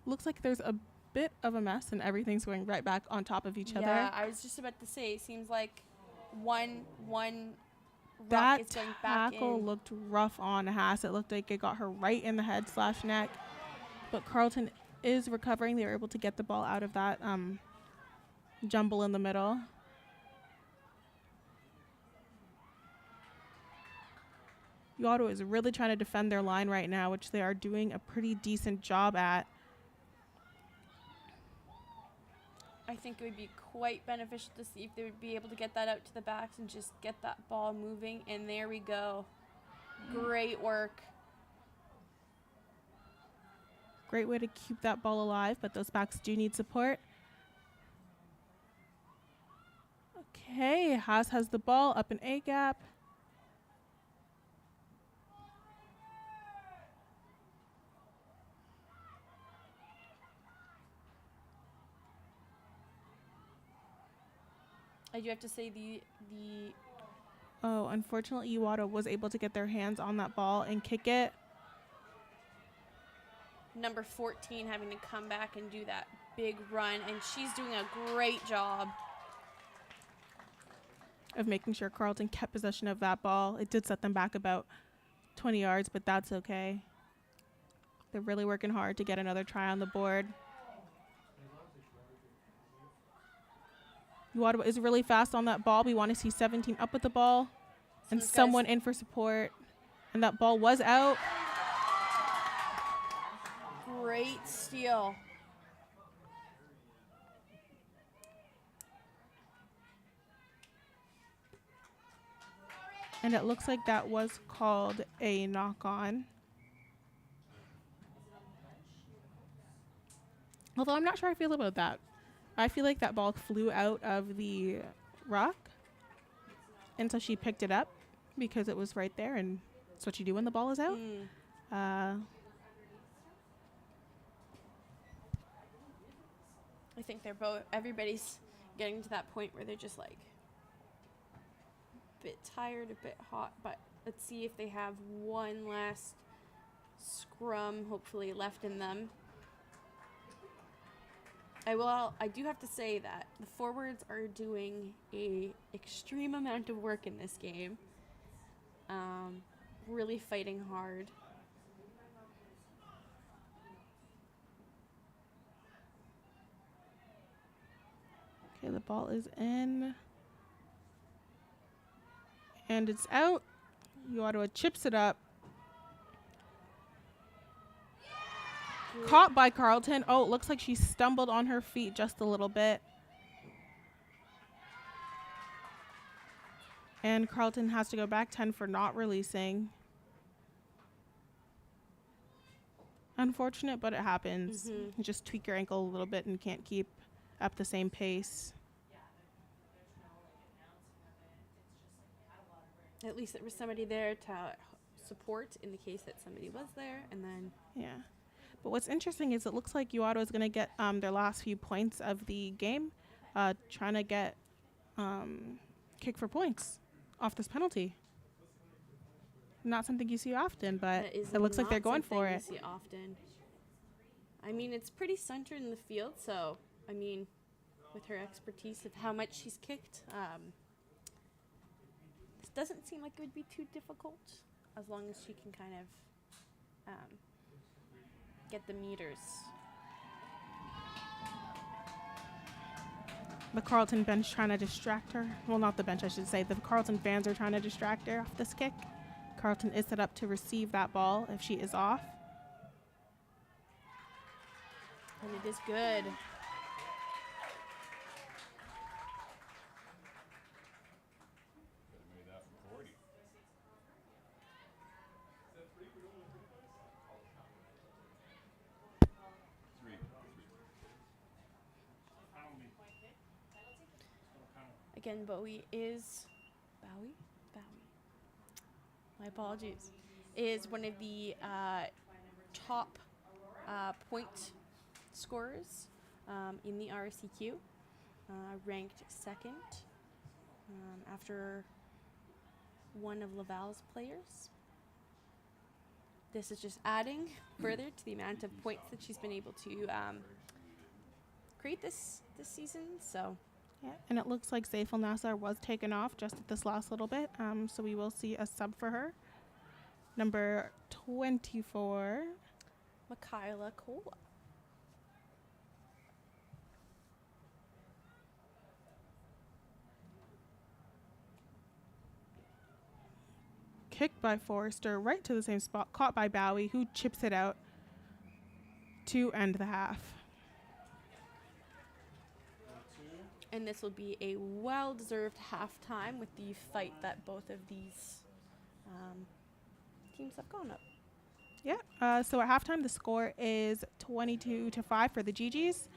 Looks like there's a bit of a mess and everything's going right back on top of each Yeah, other. I was just about to say, it seems like one ruck That is going back tackle in. looked rough on Haas. It looked like it got her right in the head/neck. But Carleton is recovering. They were able to get the ball out of that jumble in the middle. Ottawa is really trying to defend their line right now, which they are doing a pretty decent job at. I think it would be quite beneficial to see if they would be able to get that out to the backs and just get that ball moving. And there we go. Great work. Great way to keep that ball alive, but those backs do need support. Okay, Haas has the ball up in A gap. I do have to say the Oh, unfortunately, Ottawa was able to get their hands on that ball and kick it. number 14 having to come back and do that big run, and she's doing a great job. Of making sure Carleton kept possession of that ball. It did set them back about 20 yards, but that's okay. They're really working hard to get another try on the board. Ottawa is really fast on that ball. We want to see 17 up with the ball and These guys- someone in for support. And that ball was out. Great steal. And it looks like that was called a knock-on. Although I'm not sure how I feel about that. I feel like that ball flew out of the ruck. And so she picked it up because it was right there. And that's what you do when the ball is out. I think everybody's getting to that point where they're just like a bit tired, a bit hot, but let's see if they have one last scrum hopefully left in them. I do have to say that the forwards are doing a extreme amount of work in this game. Really fighting hard. Okay, the ball is in. And it's out. Ottawa chips it up. Caught by Carleton. Oh, it looks like she stumbled on her feet just a little bit. And Carleton has to go back 10 for not releasing. Unfortunate, but it happens. You just tweak your ankle a little bit and can't keep up the same pace. At least there was somebody there to support in the case that somebody was there, and then... Yeah. But what's interesting is it looks like Ottawa is going to get their last few points of the game, trying to get kick for points off this penalty. Not something you see often, but it looks like they're going for it. You see often. I mean, it's pretty centered in the field, so, I mean, with her expertise of how much she's kicked, this doesn't seem like it would be too difficult, as long as she can kind of get the meters. The Carleton bench trying to distract her. Well, not the bench, I should say. The Carleton fans are trying to distract her off this kick. Carleton is set up to receive that ball if she is off. And it is good. Again, Bowie. My apologies. Is one of the top point scorers in the RSEQ, ranked second after one of Laval's players. This is just adding further to the amount of points that she's been able to create this season. So. Yeah, and it looks like Zaifel Nassar was taken off just at this last little bit, so we will see a sub for her. Number 24. Michaela Kola. Kicked by Forrester right to the same spot, caught by Bowie, who chips it out to end the half. And this will be a well-deserved halftime with the fight that both of these teams have gone up. Yeah, so at halftime the score is 22-5 for the Gee-Gees.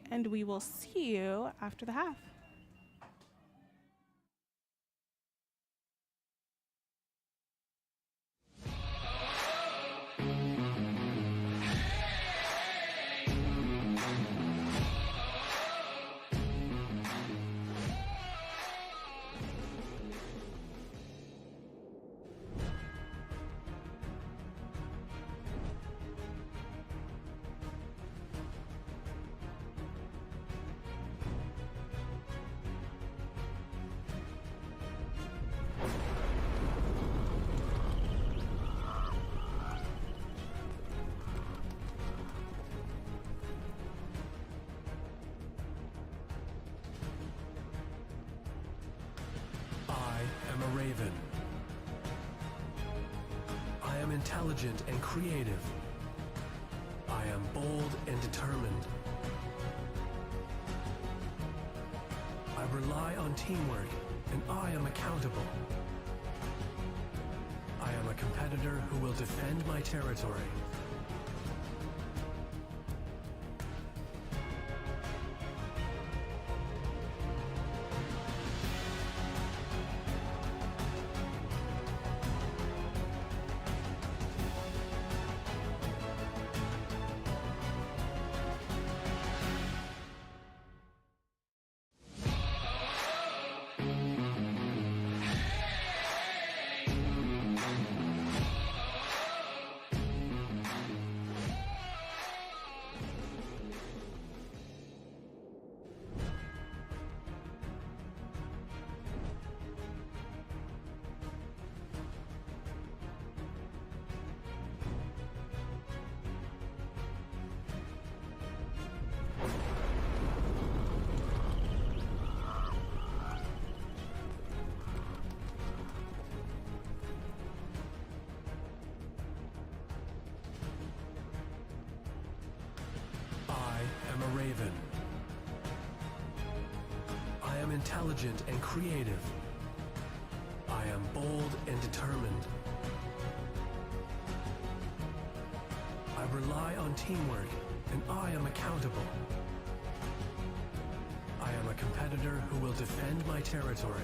And we will see you after the half. Raven. I am intelligent and creative. I am bold and determined. I rely on teamwork, and I am accountable. I am a competitor who will defend my territory. raven. I am intelligent and creative. I am bold and determined. I rely on teamwork, and I am accountable. I am a competitor who will defend my territory.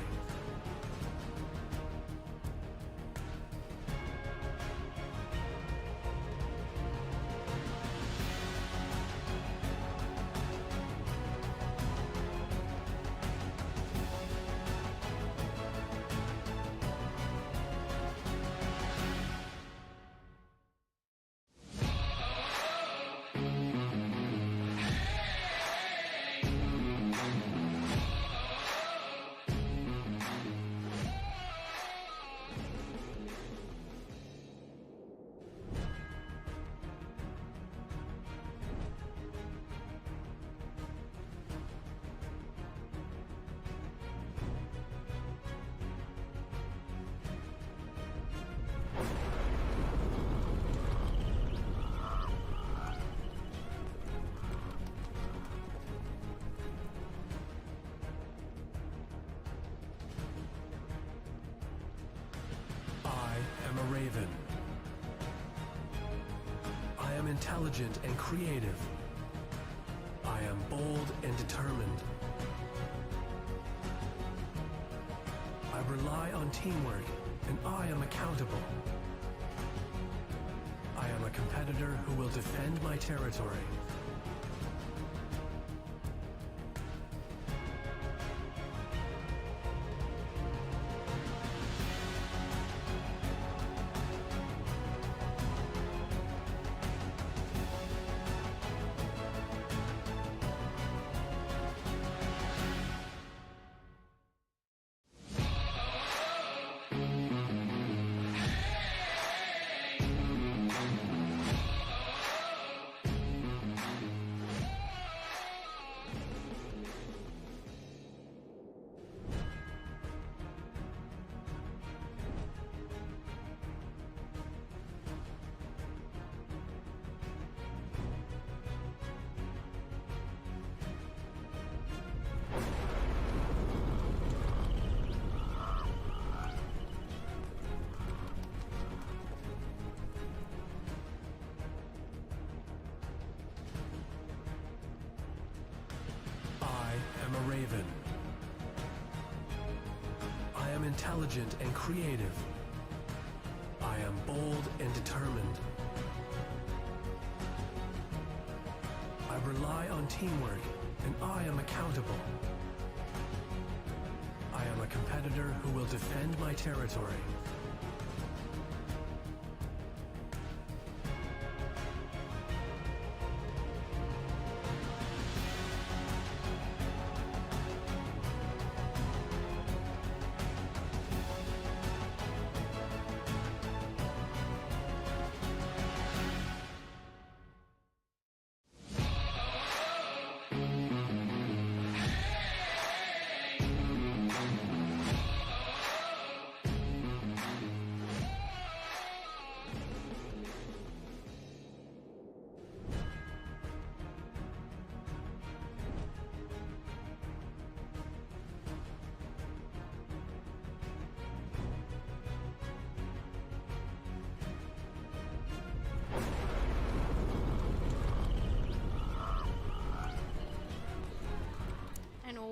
A raven. I am intelligent and creative. I am bold and determined. I rely on teamwork, and I am accountable. I am a competitor who will defend my territory. A raven. I am intelligent and creative. I am bold and determined. I rely on teamwork, and I am accountable. I am a competitor who will defend my territory.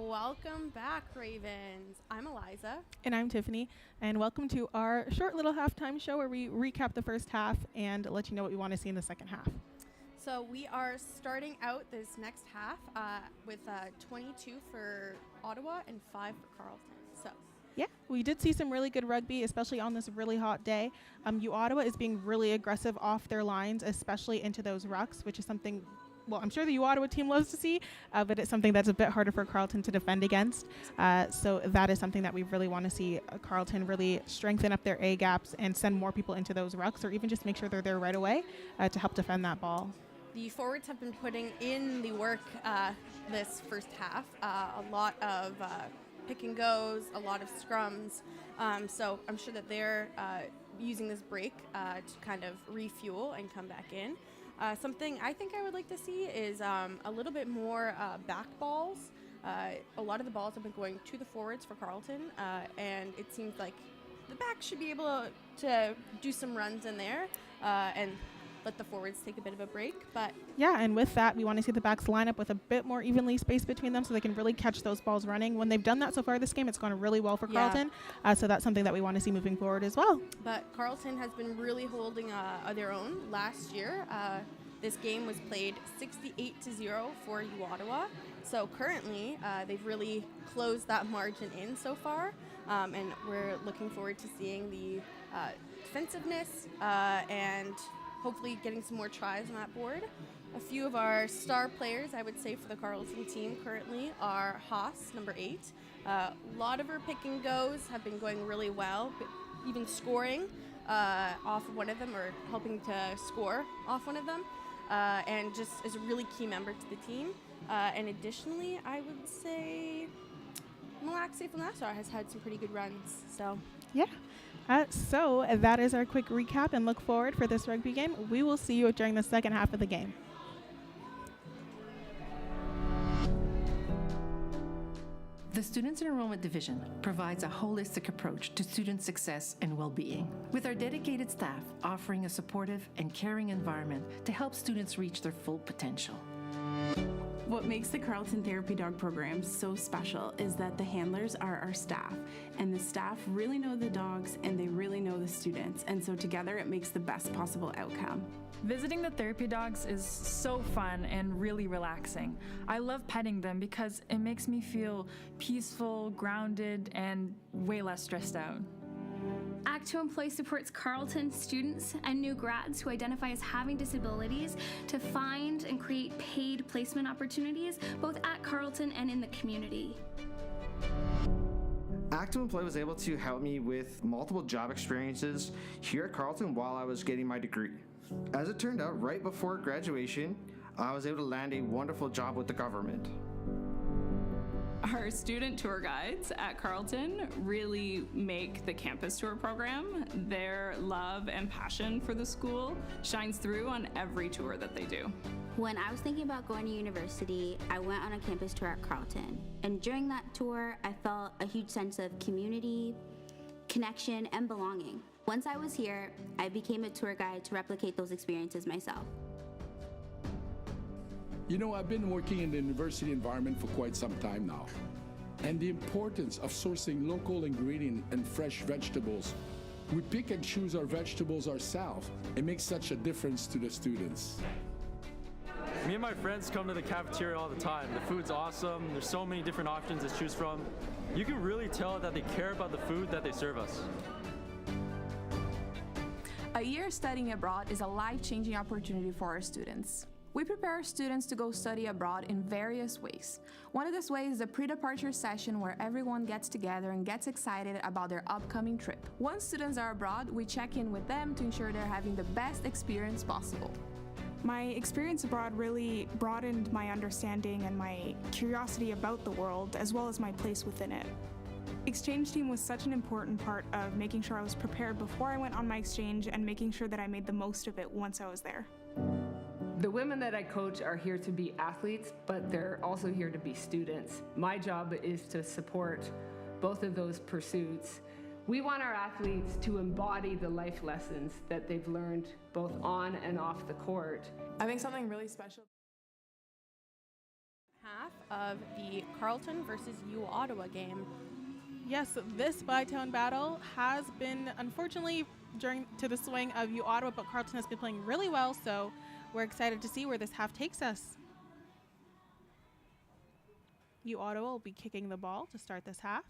Welcome back, Ravens. I'm Eliza. And I'm Tiffany, and welcome to our short little halftime show where we recap the first half and let you know what we want to see in the second half. So we are starting out this next half with 22 for Ottawa and 5 for Carleton. So yeah, we did see some really good rugby, especially on this really hot day. Ottawa is being really aggressive off their lines, especially into those rucks, which is something, well, I'm sure the Ottawa team loves to see, but it's something that's a bit harder for Carleton to defend against. So that is something that we really want to see Carleton really strengthen up their A gaps and send more people into those rucks, or even just make sure they're there right away to help defend that ball. The forwards have been putting in the work this first half. A lot of pick and goes, a lot of scrums. So I'm sure that they're using this break to kind of refuel and come back in. Something I think I would like to see is a little bit more back balls. A lot of the balls have been going to the forwards for Carleton, and it seems like the back should be able to do some runs in there and let the forwards take a bit of a break. But Yeah, and with that, we want to see the backs line up with a bit more evenly spaced between them so they can really catch those balls running. When they've done that so far this game, it's gone really well for Carleton. So that's something that we want to see moving forward as well. But Carleton has been really holding their own. Last year, this game was played 68-0 for U Ottawa. So currently, they've really closed that margin in so far. And we're looking forward to seeing the defensiveness and hopefully getting some more tries on that board. A few of our star players, I would say, for the Carleton team currently are Haas, number 8. A lot of her pick and goes have been going really well, even scoring off of one of them or helping to score off one of them, and just is a really key member to the team. And additionally, I would say Malaxi Nassar has had some pretty good runs. So Yeah. So that is our quick recap and look forward for this rugby game. We will see you during the second half of the game. The Students Enrollment Division provides a holistic approach to student success and well-being, with our dedicated staff offering a supportive and caring environment to help students reach their full potential. What makes the Carleton Therapy Dog program so special is that the handlers are our staff, and the staff really know the dogs and they really know the students, and so together it makes the best possible outcome. Visiting the therapy dogs is so fun and really relaxing. I love petting them because it makes me feel peaceful, grounded, and way less stressed out. Act 2 Employee supports Carleton students and new grads who identify as having disabilities to find and create paid placement opportunities both at Carleton and in the community. Act 2 Employee was able to help me with multiple job experiences here at Carleton while I was getting my degree. As it turned out, right before graduation, I was able to land a wonderful job with the government. Our student tour guides at Carleton really make the campus tour program. Their love and passion for the school shines through on every tour that they do. When I was thinking about going to university, I went on a campus tour at Carleton. And during that tour, I felt a huge sense of community, connection, and belonging. Once I was here, I became a tour guide to replicate those experiences myself. You know, I've been working in the university environment for quite some time now. And the importance of sourcing local ingredients and fresh vegetables. We pick and choose our vegetables ourselves. It makes such a difference to the students. Me and my friends come to the cafeteria all the time. The food's awesome. There's so many different options to choose from. You can really tell that they care about the food that they serve us. A year studying abroad is a life-changing opportunity for our students. We prepare our students to go study abroad in various ways. One of these ways is a pre-departure session where everyone gets together and gets excited about their upcoming trip. Once students are abroad, we check in with them to ensure they're having the best experience possible. My experience abroad really broadened my understanding and my curiosity about the world, as well as my place within it. Exchange team was such an important part of making sure I was prepared before I went on my exchange and making sure that I made the most of it once I was there. The women that I coach are here to be athletes, but they're also here to be students. My job is to support both of those pursuits. We want our athletes to embody the life lessons that they've learned both on and off the court. I think something really special. Half of the Carleton versus U Ottawa game. Yes, this by-town battle has been, unfortunately, to the swing of U Ottawa, but Carleton has been playing really well, so we're excited to see where this half takes us. U Ottawa will be kicking the ball to start this half.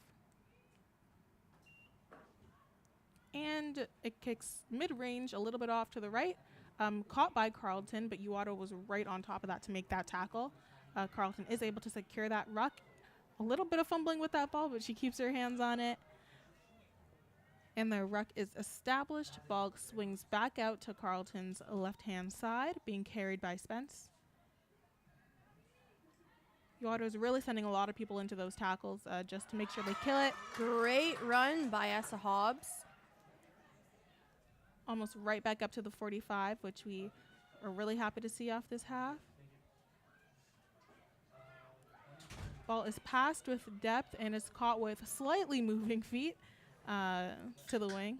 And it kicks mid-range, a little bit off to the right, caught by Carleton, but U Ottawa was right on top of that to make that tackle. Carleton is able to secure that ruck. A little bit of fumbling with that ball, but she keeps her hands on it. And the ruck is established. Ball swings back out to Carleton's left-hand side, being carried by Spence. Yoto is really sending a lot of people into those tackles just to make sure they kill it. Great run by Essa Hobbs. Almost right back up to the 45, which we are really happy to see off this half. Ball is passed with depth and is caught with slightly moving feet to the wing.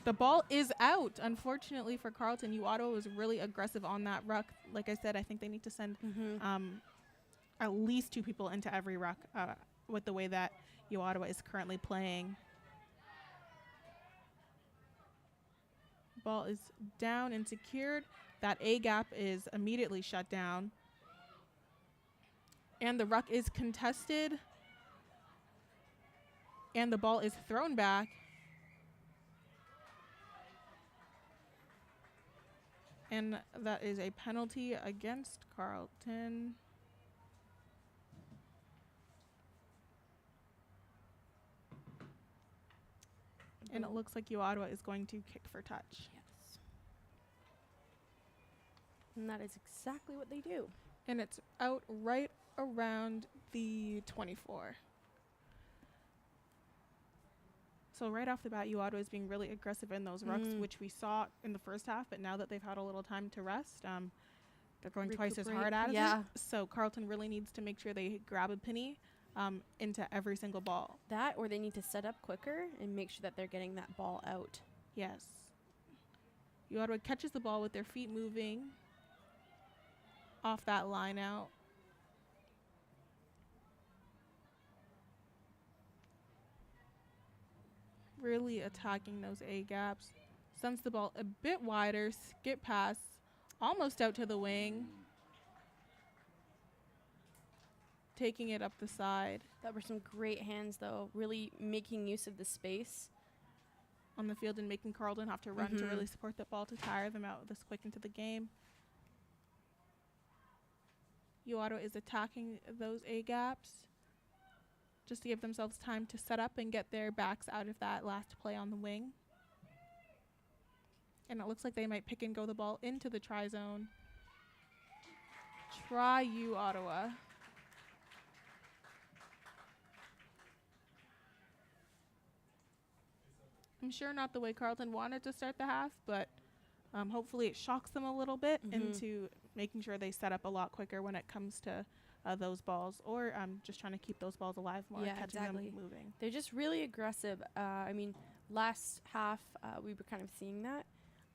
The ball is out, unfortunately for Carleton. Ottawa was really aggressive on that ruck. Like I said, I think they need to send at least 2 people into every ruck with the way that Ottawa is currently playing. Ball is down and secured. That A gap is immediately shut down. And the ruck is contested. And the ball is thrown back. And that is a penalty against Carleton. And it looks like Ottawa is going to kick for touch. Yes. And that is exactly what they do. And it's out right around the 24. So right off the bat, Ottawa is being really aggressive in those rucks, which we saw in the first half. But now that they've had a little time to rest, they're going twice as hard at it. So Carleton really needs to make sure they grab a penny into every single ball. That, or they need to set up quicker and make sure that they're getting that ball out. Yes. Ottawa catches the ball with their feet moving off that line out. Really attacking those A gaps. Sends the ball a bit wider, skip pass, almost out to the wing. Taking it up the side. That were some great hands, though, really making use of the space on the field and making Carleton have to run to really support the ball to tire them out this quick into the game. Ottawa is attacking those A gaps just to give themselves time to set up and get their backs out of that last play on the wing. And it looks like they might pick and go the ball into the try zone. Try Ottawa. I'm sure not the way Carleton wanted to start the half, but hopefully it shocks them a little bit into making sure they set up a lot quicker when it comes to those balls, or just trying to keep those balls alive more, catching them moving. They're just really aggressive. I mean, last half we were kind of seeing that.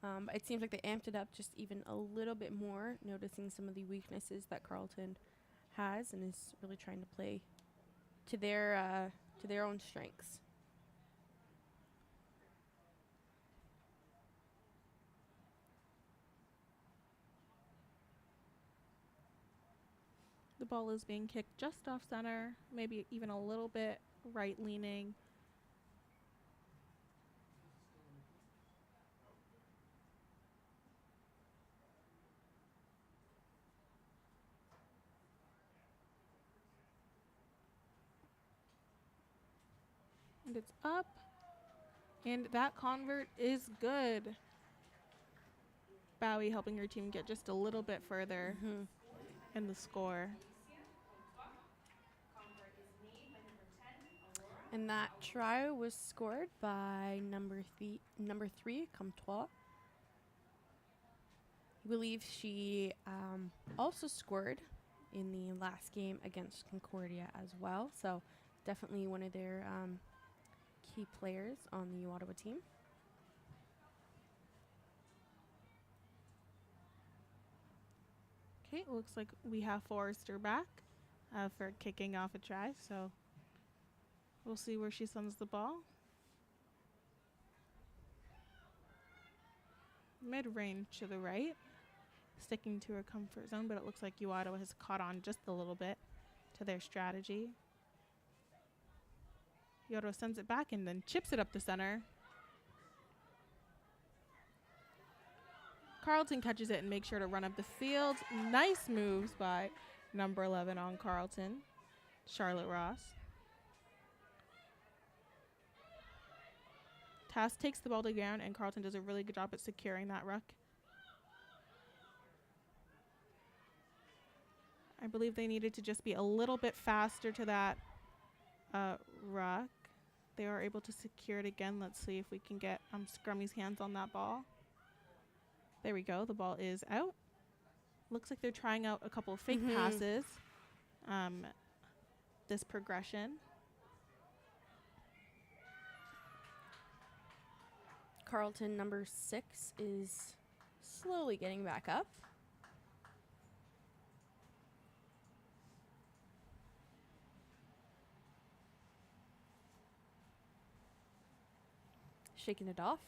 But it seems like they amped it up just even a little bit more, noticing some of the weaknesses that Carleton has and is really trying to play to their own strengths. The ball is being kicked just off center, maybe even a little bit right leaning. And it's up. And that convert is good. Bowie helping her team get just a little bit further in the score. And that try was scored by number 3, Comtois. I believe she also scored in the last game against Concordia as well. So definitely one of their key players on the Ottawa team. Okay, it looks like we have Forrester back for kicking off a try. So we'll see where she sends the ball. Mid-range to the right, sticking to her comfort zone, but it looks like Ottawa has caught on just a little bit to their strategy. Ottawa sends it back and then chips it up the center. Carleton catches it and makes sure to run up the field. Nice moves by number 11 on Carleton, Charlotte Ross. Tass takes the ball to ground, and Carleton does a really good job at securing that ruck. I believe they needed to just be a little bit faster to that ruck. They are able to secure it again. Let's see if we can get Scrummy's hands on that ball. There we go. The ball is out. Looks like they're trying out a couple of fake passes. This progression. Carleton number 6 is slowly getting back up. Shaking it off.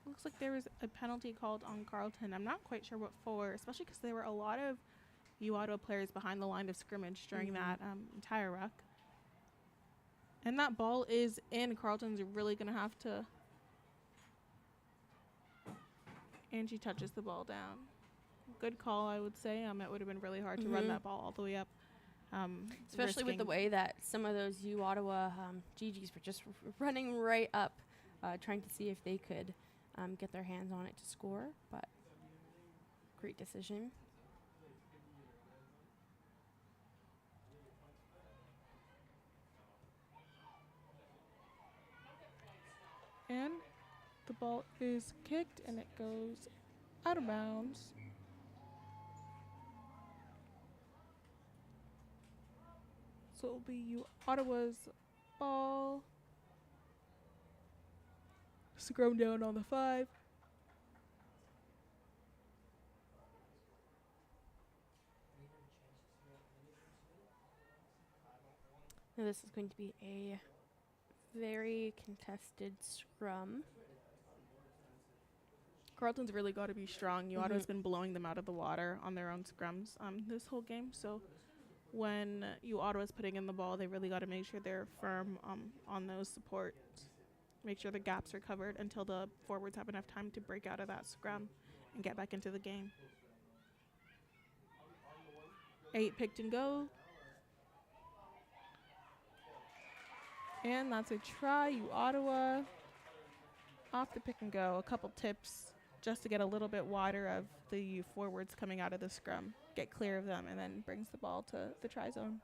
Looks like there was a penalty called on Carleton. I'm not quite sure what for, especially because there were a lot of Ottawa players behind the line of scrimmage during that entire ruck. And that ball is in. Carleton's really going to have to... And she touches the ball down. Good call, I would say. It would have been really hard to run that ball all the way up. Especially with the way that some of those Ottawa Gee-Gees were just running right up, trying to see if they could get their hands on it to score. But great decision. And the ball is kicked and it goes out of bounds. So it'll be Ottawa's ball. Scrum down on the 5. Now this is going to be a very contested scrum. Carleton's really got to be strong. Ottawa's been blowing them out of the water on their own scrums this whole game. So when Ottawa's putting in the ball, they really got to make sure they're firm on those supports. Make sure the gaps are covered until the forwards have enough time to break out of that scrum and get back into the game. 8 picked and go. And that's a try, Ottawa. Off the pick and go. A couple tips just to get a little bit wider of the forwards coming out of the scrum. Get clear of them and then brings the ball to the try zone.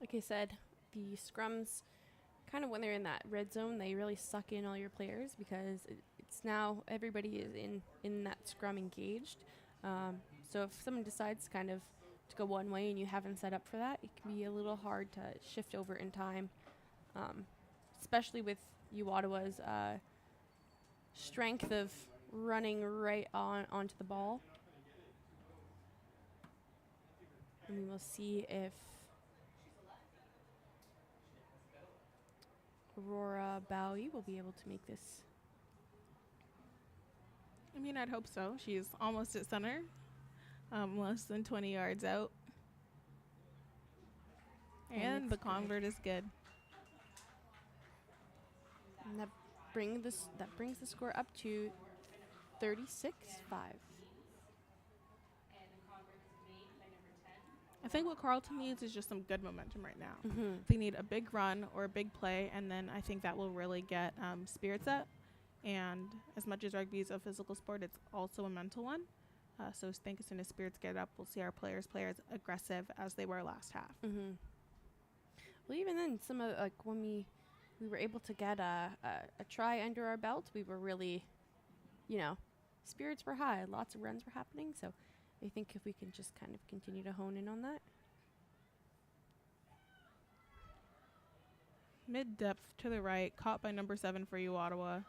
Like I said, the scrums, kind of when they're in that red zone, they really suck in all your players because it's now everybody is in that scrum engaged. So if someone decides kind of to go one way and you haven't set up for that, it can be a little hard to shift over in time, especially with Ottawa's strength of running right onto the ball. And we will see if Aurora Bowie will be able to make this. I mean, I'd hope so. She's almost at center, less than 20 yards out. And the convert is good. And that brings the score up to 36-5. I think what Carleton needs is just some good momentum right now. They need a big run or a big play, and then I think that will really get spirits up. And as much as rugby is a physical sport, it's also a mental one. So I think as soon as spirits get up, we'll see our players play as aggressive as they were last half. Well, even then, some of when we were able to get a try under our belt, we were really, spirits were high. Lots of runs were happening. So I think if we can just kind of continue to hone in on that. Mid-depth to the right, caught by number 7 for Ottawa.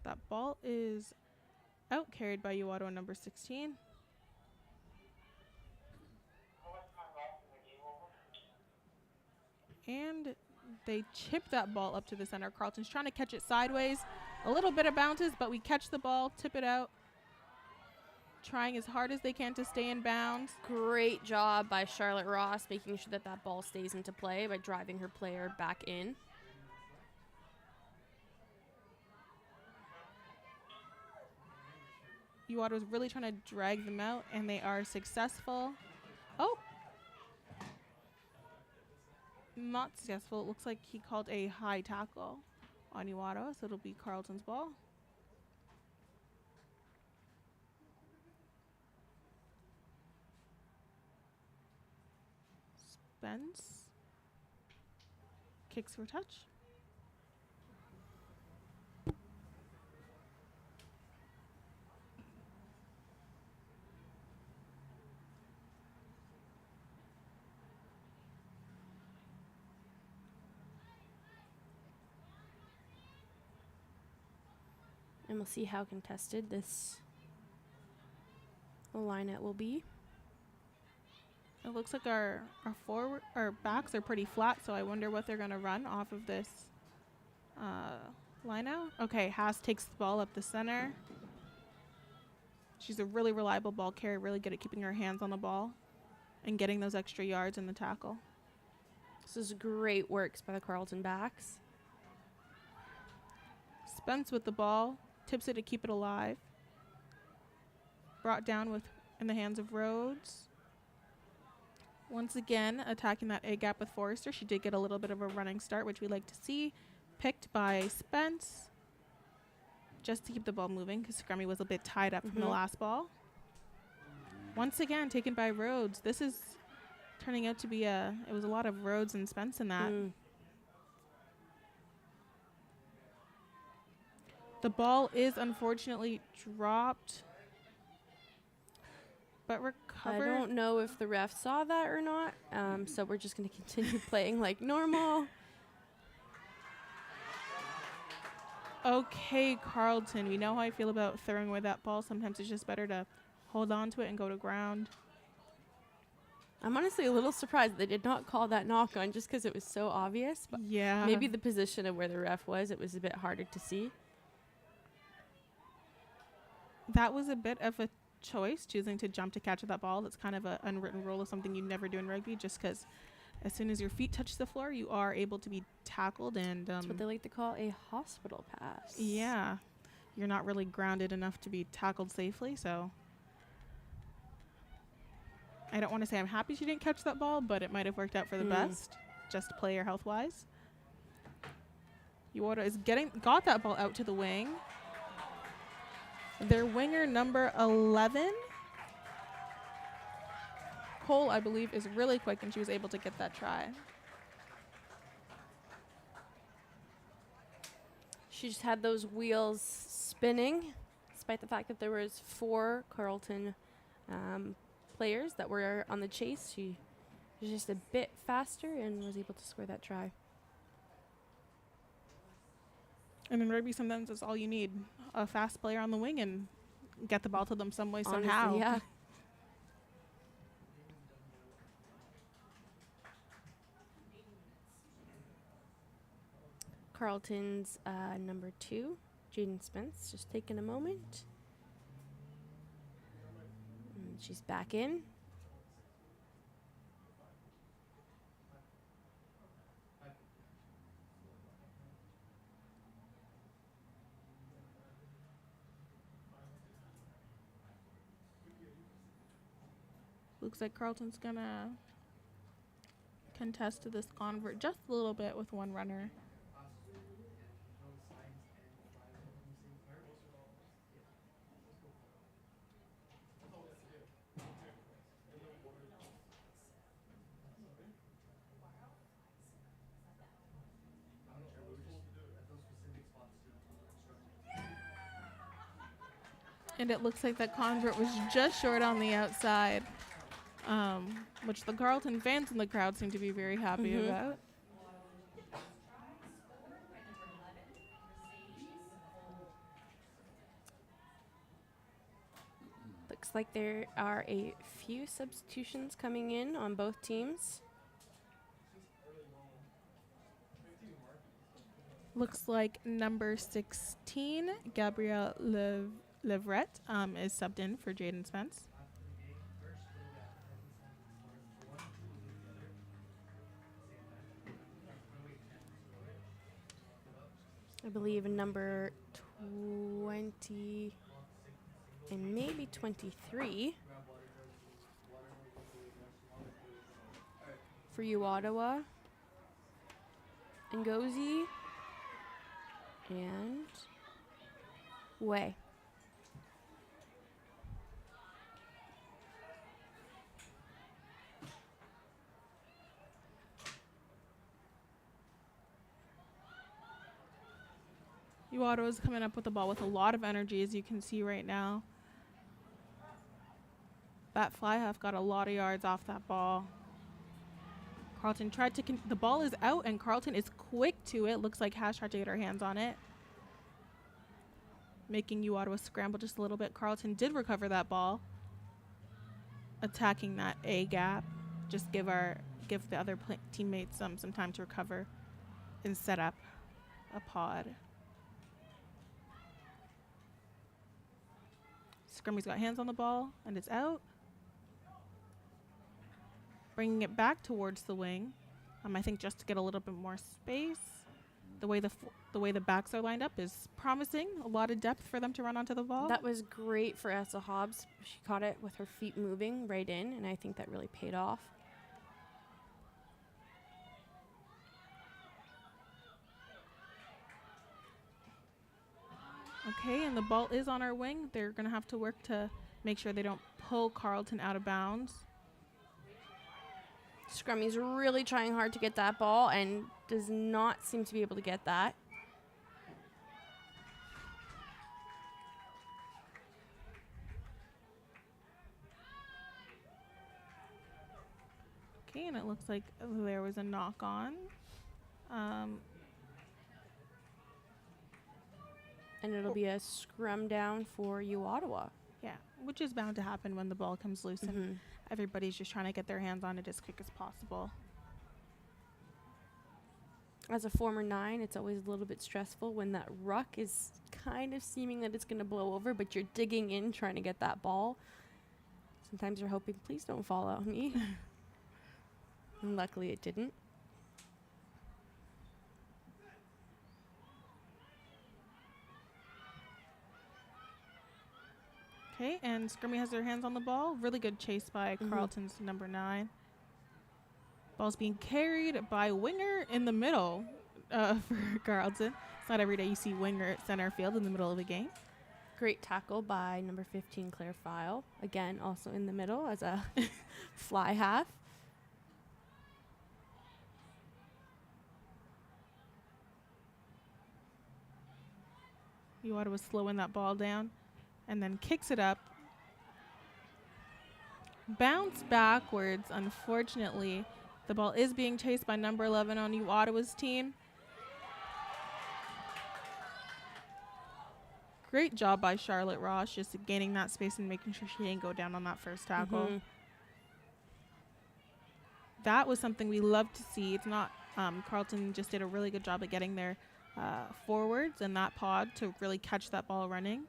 That ball is out carried by Ottawa number 16. And they chip that ball up to the center. Carleton's trying to catch it sideways. A little bit of bounces, but we catch the ball, tip it out. Trying as hard as they can to stay in bounds. Great job by Charlotte Ross, making sure that ball stays into play by driving her player back in. Ottawa's really trying to drag them out, and they are successful. Oh! Not successful. It looks like he called a high tackle on Ottawa, so it'll be Carleton's ball. Spence kicks for touch. And we'll see how contested this lineup will be. It looks like our backs are pretty flat, so I wonder what they're going to run off of this line out. Okay, Haas takes the ball up the center. She's a really reliable ball carrier, really good at keeping her hands on the ball and getting those extra yards in the tackle. This is great works by the Carleton backs. Spence with the ball, tips it to keep it alive. Brought down in the hands of Rhodes. Once again, attacking that A gap with Forrester. She did get a little bit of a running start, which we like to see. Picked by Spence, just to keep the ball moving, because Scrummy was a bit tied up from the last ball. Once again, taken by Rhodes. This is turning out to be it was a lot of Rhodes and Spence in that. The ball is unfortunately dropped, but recovered. I don't know if the ref saw that or not, so we're just going to continue playing like normal. Okay, Carleton, we know how I feel about throwing away that ball. Sometimes it's just better to hold on to it and go to ground. I'm honestly a little surprised they did not call that knock on just because it was so obvious. But yeah. Maybe the position of where the ref was, it was a bit harder to see. That was a bit of a choice, choosing to jump to catch that ball. That's kind of an unwritten rule of something you never do in rugby, just because as soon as your feet touch the floor, you are able to be tackled. And that's what they like to call a hospital pass. Yeah. You're not really grounded enough to be tackled safely, so I don't want to say I'm happy she didn't catch that ball, but it might have worked out for the best, just player health-wise. Uota is got that ball out to the wing. Their winger number 11, Cole, I believe, is really quick, and she was able to get that try. She just had those wheels spinning, despite the fact that there was 4 Carleton players that were on the chase. She was just a bit faster and was able to score that try. And in rugby, sometimes that's all you need. A fast player on the wing and get the ball to them some way, Honestly, somehow. Yeah. Carleton's number 2, Jaden Spence, just taking a moment. And she's back in. Looks like Carleton's gonna contest to this convert just a little bit with one runner. And it looks like that convert was just short on the outside, which the Carleton fans in the crowd seem to be very happy about. Looks like there are a few substitutions coming in on both teams. Looks like number 16, Gabrielle Leverett, is subbed in for Jaden Spence. I believe number 20 and maybe 23 for you, Ottawa. Ngozi and Way. U Ottawa's coming up with the ball with a lot of energy, as you can see right now. That fly half got a lot of yards off that ball. Carleton tried to, the ball is out and Carleton is quick to it. Looks like Hash tried to get her hands on it, making U Ottawa scramble just a little bit. Carleton did recover that ball, attacking that A gap. Just give the other teammates some time to recover and set up a pod. Scrummy's got hands on the ball and it's out. Bringing it back towards the wing. I think just to get a little bit more space. The way the backs are lined up is promising. A lot of depth for them to run onto the ball. That was great for Essa Hobbs. She caught it with her feet moving right in, and I think that really paid off. Okay, and the ball is on our wing. They're going to have to work to make sure they don't pull Carleton out of bounds. Scrummy's really trying hard to get that ball and does not seem to be able to get that. Okay, and it looks like there was a knock on. And it'll be a scrum down for U Ottawa. Yeah, which is bound to happen when the ball comes loose and everybody's just trying to get their hands on it as quick as possible. As a former 9, it's always a little bit stressful when that ruck is kind of seeming that it's going to blow over, but you're digging in trying to get that ball. Sometimes you're hoping, please don't fall on me. And luckily it didn't. Okay, and Scrummy has their hands on the ball. Really good chase by Carleton's number 9. Ball's being carried by winger in the middle for Carleton. It's not every day you see winger at center field in the middle of a game. Great tackle by number 15, Claire File. Again, also in the middle as a fly half. U Ottawa was slowing that ball down and then kicks it up. Bounce backwards, unfortunately. The ball is being chased by number 11 on U Ottawa's team. Great job by Charlotte Ross, just gaining that space and making sure she didn't go down on that first tackle. That was something we love to see. It's not, Carleton just did a really good job at getting their forwards and that pod to really catch that ball running.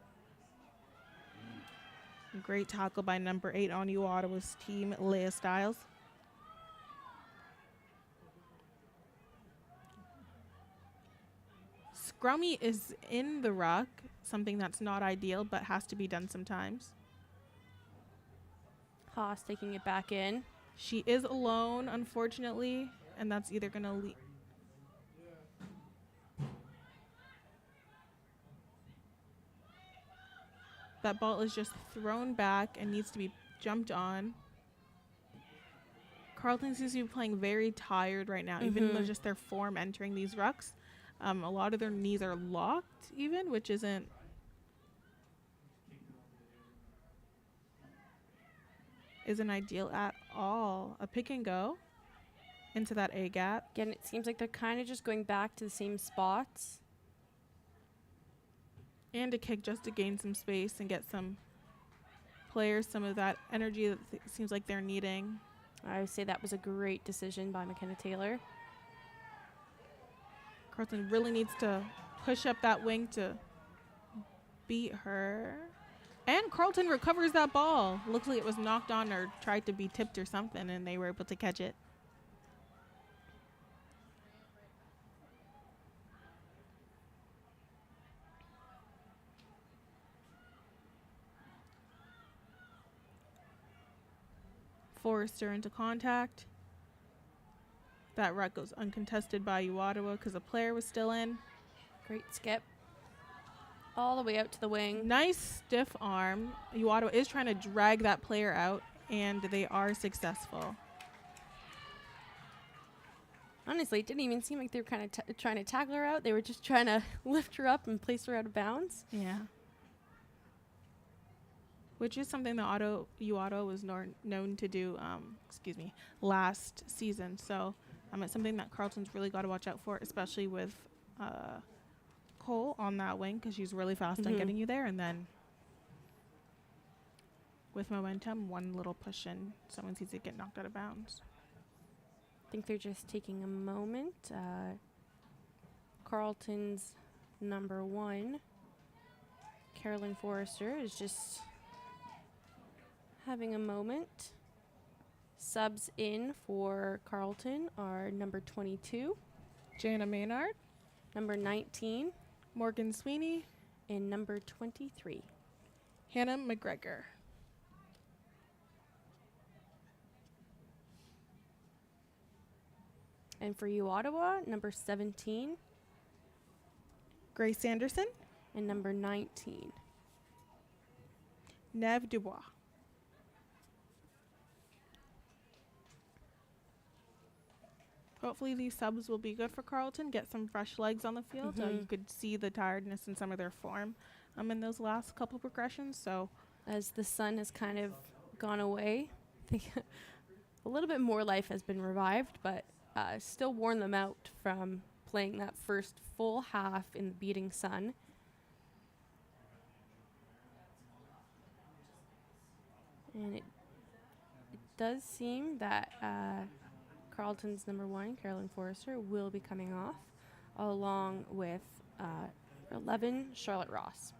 Great tackle by number 8 on U Ottawa's team, Leah Stiles. Scrummy is in the ruck, something that's not ideal but has to be done sometimes. Haas taking it back in. She is alone, unfortunately, and that's either going to lead. That ball is just thrown back and needs to be jumped on. Carleton seems to be playing very tired right now, even though just their form entering these rucks. A lot of their knees are locked even, which isn't ideal at all. A pick and go into that A gap. Again, it seems like they're kind of just going back to the same spots. And a kick just to gain some space and get some players some of that energy that seems like they're needing. I would say that was a great decision by McKenna Taylor. Carleton really needs to push up that wing to beat her. And Carleton recovers that ball. Looks like it was knocked on or tried to be tipped or something, and they were able to catch it. Forrester into contact. That ruck goes uncontested by U Ottawa because the player was still in. Great skip. All the way out to the wing. Nice stiff arm. U Ottawa is trying to drag that player out, and they are successful. Honestly, it didn't even seem like they were kind of trying to tackle her out. They were just trying to lift her up and place her out of bounds. Yeah. Which is something that Ottawa was known to do, last season. So it's something that Carleton's really got to watch out for, especially with Cole on that wing, because she's really fast on getting you there. And then with momentum, one little push in, someone sees it get knocked out of bounds. I think they're just taking a moment. Carleton's number 1, Carolyn Forrester, is just having a moment. Subs in for Carleton are number 22, Jana Maynard, number 19, Morgan Sweeney, and number 23, Hannah McGregor. And for you, Ottawa, number 17, Grace Anderson, and number 19, Neve Dubois. Hopefully these subs will be good for Carleton, get some fresh legs on the field. You could see the tiredness in some of their form in those last couple progressions. So as the sun has kind of gone away, I think a little bit more life has been revived, but still worn them out from playing that first full half in the beating sun. And it does seem that Carleton's number 1, Carolyn Forrester, will be coming off, along with 11, Charlotte Ross.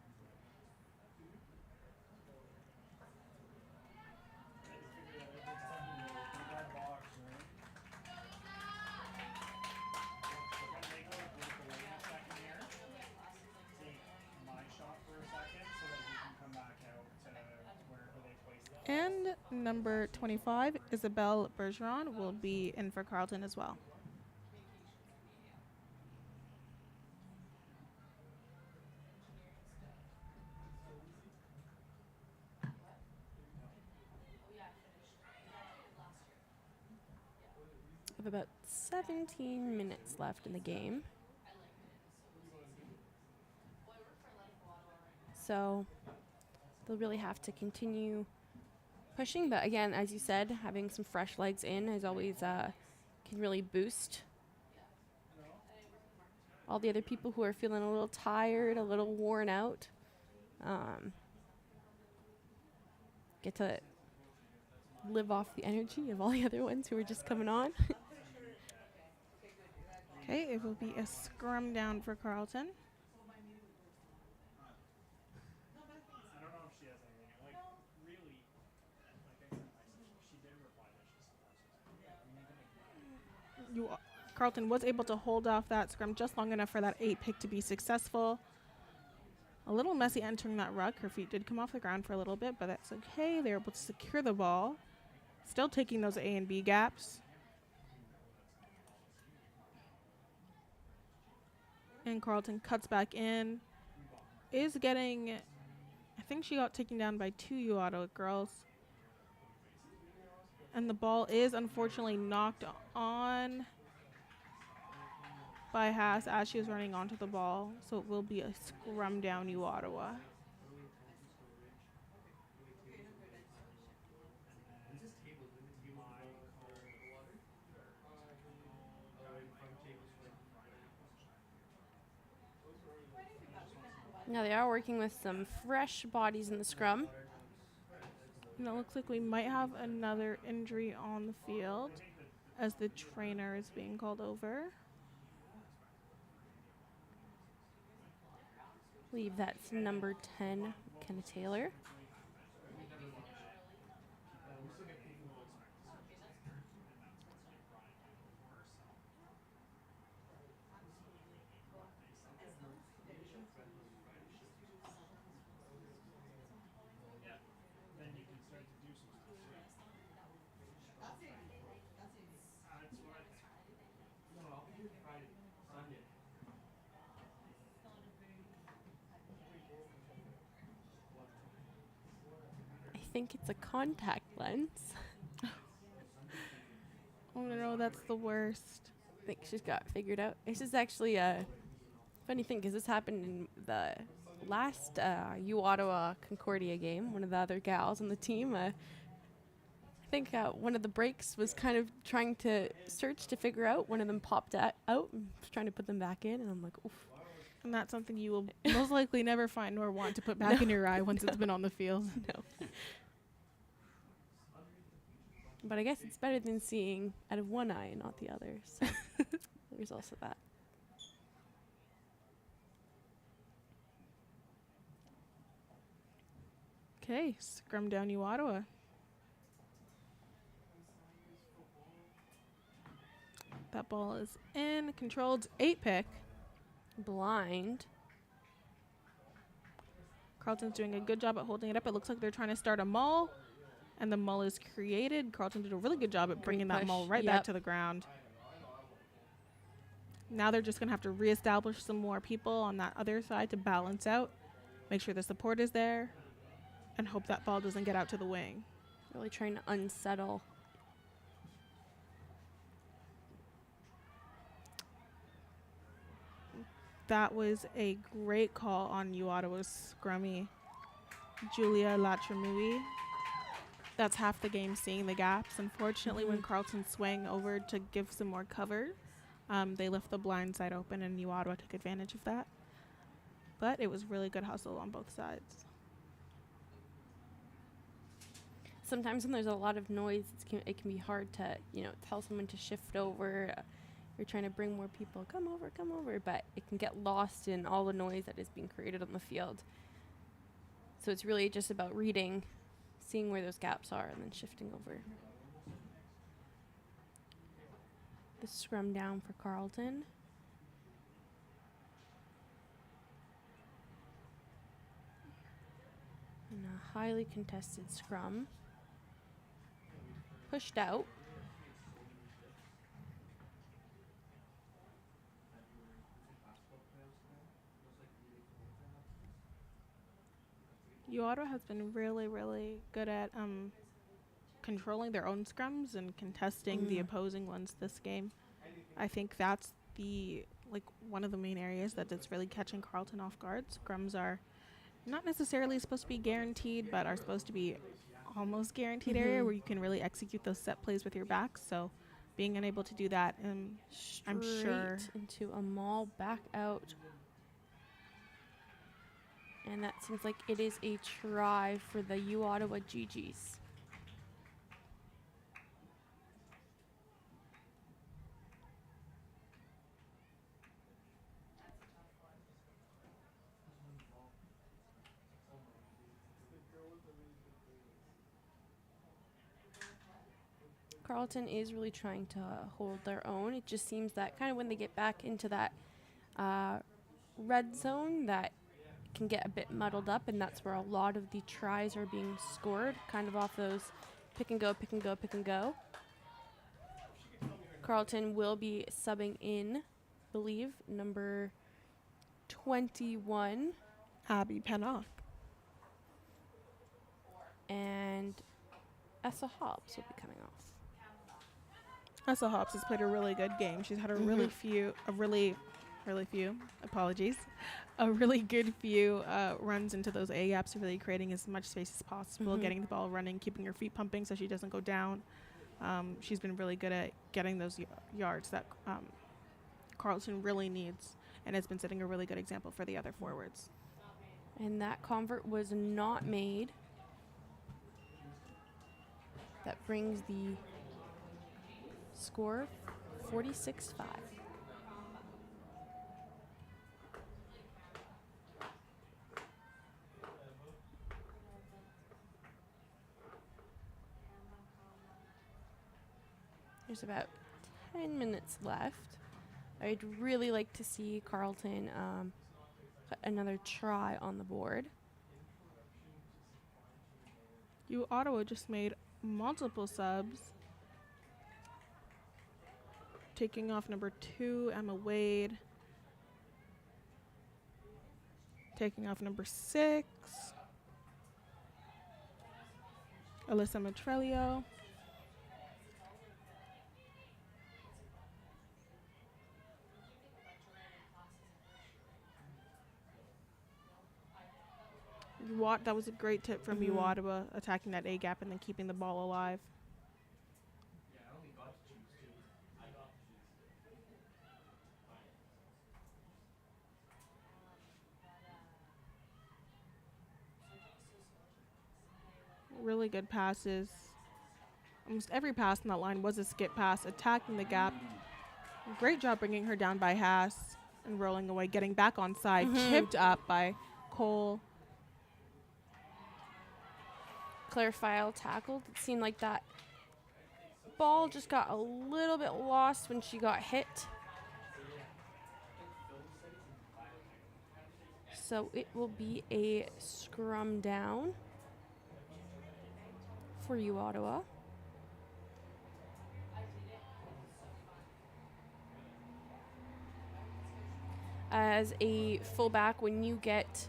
And number 25, Isabelle Bergeron, will be in for Carleton as well. We have about 17 minutes left in the game. So they'll really have to continue pushing, but again, as you said, having some fresh legs in is always can really boost all the other people who are feeling a little tired, a little worn out. Get to live off the energy of all the other ones who are just coming on. Okay, it will be a scrum down for Carleton. Carleton was able to hold off that scrum just long enough for that 8 pick to be successful. A little messy entering that ruck. Her feet did come off the ground for a little bit, but that's okay. They were able to secure the ball. Still taking those A and B gaps. And Carleton cuts back in. Is getting, I think she got taken down by 2 Ottawa girls. And the ball is unfortunately knocked on by Haas as she was running onto the ball. So it will be a scrum down Ottawa. Now they are working with some fresh bodies in the scrum. And it looks like we might have another injury on the field as the trainer is being called over. I believe that's number 10, Kenna Taylor. I think it's a contact lens. Oh no, that's the worst. I think she's got it figured out. This is actually a funny thing because this happened in the last U Ottawa Concordia game. One of the other gals on the team, I think one of the breaks was kind of trying to search to figure out. One of them popped out and was trying to put them back in, and I'm like, oof. And that's something you will most likely never find nor want to put back in your eye once it's been on the field. No. But I guess it's better than seeing out of one eye and not the other. So there's also that. Okay, scrum down U Ottawa. That ball is in. Controlled 8-pick. Blind. Carlton's doing a good job at holding it up. It looks like they're trying to start a maul, and the maul is created. Carlton did a really good job at bringing that maul right back to the ground. Now they're just going to have to reestablish some more people on that other side to balance out, make sure the support is there, and hope that ball doesn't get out to the wing. Really trying to unsettle. That was a great call on U Ottawa's scrummy, Julia Latramui. That's half the game, seeing the gaps. Unfortunately, when Carlton swung over to give some more cover, they left the blind side open, and U Ottawa took advantage of that. But it was really good hustle on both sides. Sometimes when there's a lot of noise, it can be hard to, tell someone to shift over. You're trying to bring more people, come over, but it can get lost in all the noise that is being created on the field. So it's really just about reading, seeing where those gaps are, and then shifting over. The scrum down for Carleton. And a highly contested scrum. Pushed out. U Ottawa has been really, really good at controlling their own scrums and contesting the opposing ones this game. I think that's one of the main areas that's really catching Carleton off guard. Scrums are not necessarily supposed to be guaranteed, but are supposed to be almost guaranteed area where you can really execute those set plays with your back. So being unable to do that, I'm sure. Into a maul, back out. And that seems like it is a try for the U Ottawa Gee-Gees. Carleton is really trying to hold their own. It just seems that kind of when they get back into that red zone, that can get a bit muddled up, and that's where a lot of the tries are being scored, kind of off those pick and go. Carleton will be subbing in, I believe, number 21. Abby Pennock. And Essa Hobbs will be coming off. Essa Hobbs has played a really good game. She's had a really good few runs into those A gaps, really creating as much space as possible, getting the ball running, keeping her feet pumping so she doesn't go down. She's been really good at getting those yards that Carleton really needs, and has been setting a really good example for the other forwards. And that convert was not made. That brings the score 46-5. There's about 10 minutes left. I'd really like to see Carleton put another try on the board. U Ottawa just made multiple subs. Taking off number 2, Emma Wade. Taking off number 6, Alyssa Matrelio. That was a great tip from you, Ottawa, attacking that A gap and then keeping the ball alive. Really good passes. Almost every pass on that line was a skip pass, attacking the gap. Great job bringing her down by Haas and rolling away, getting back on side, chipped up by Cole. Claire File tackled. It seemed like that ball just got a little bit lost when she got hit. So it will be a scrum down for you, Ottawa. As a fullback, when you get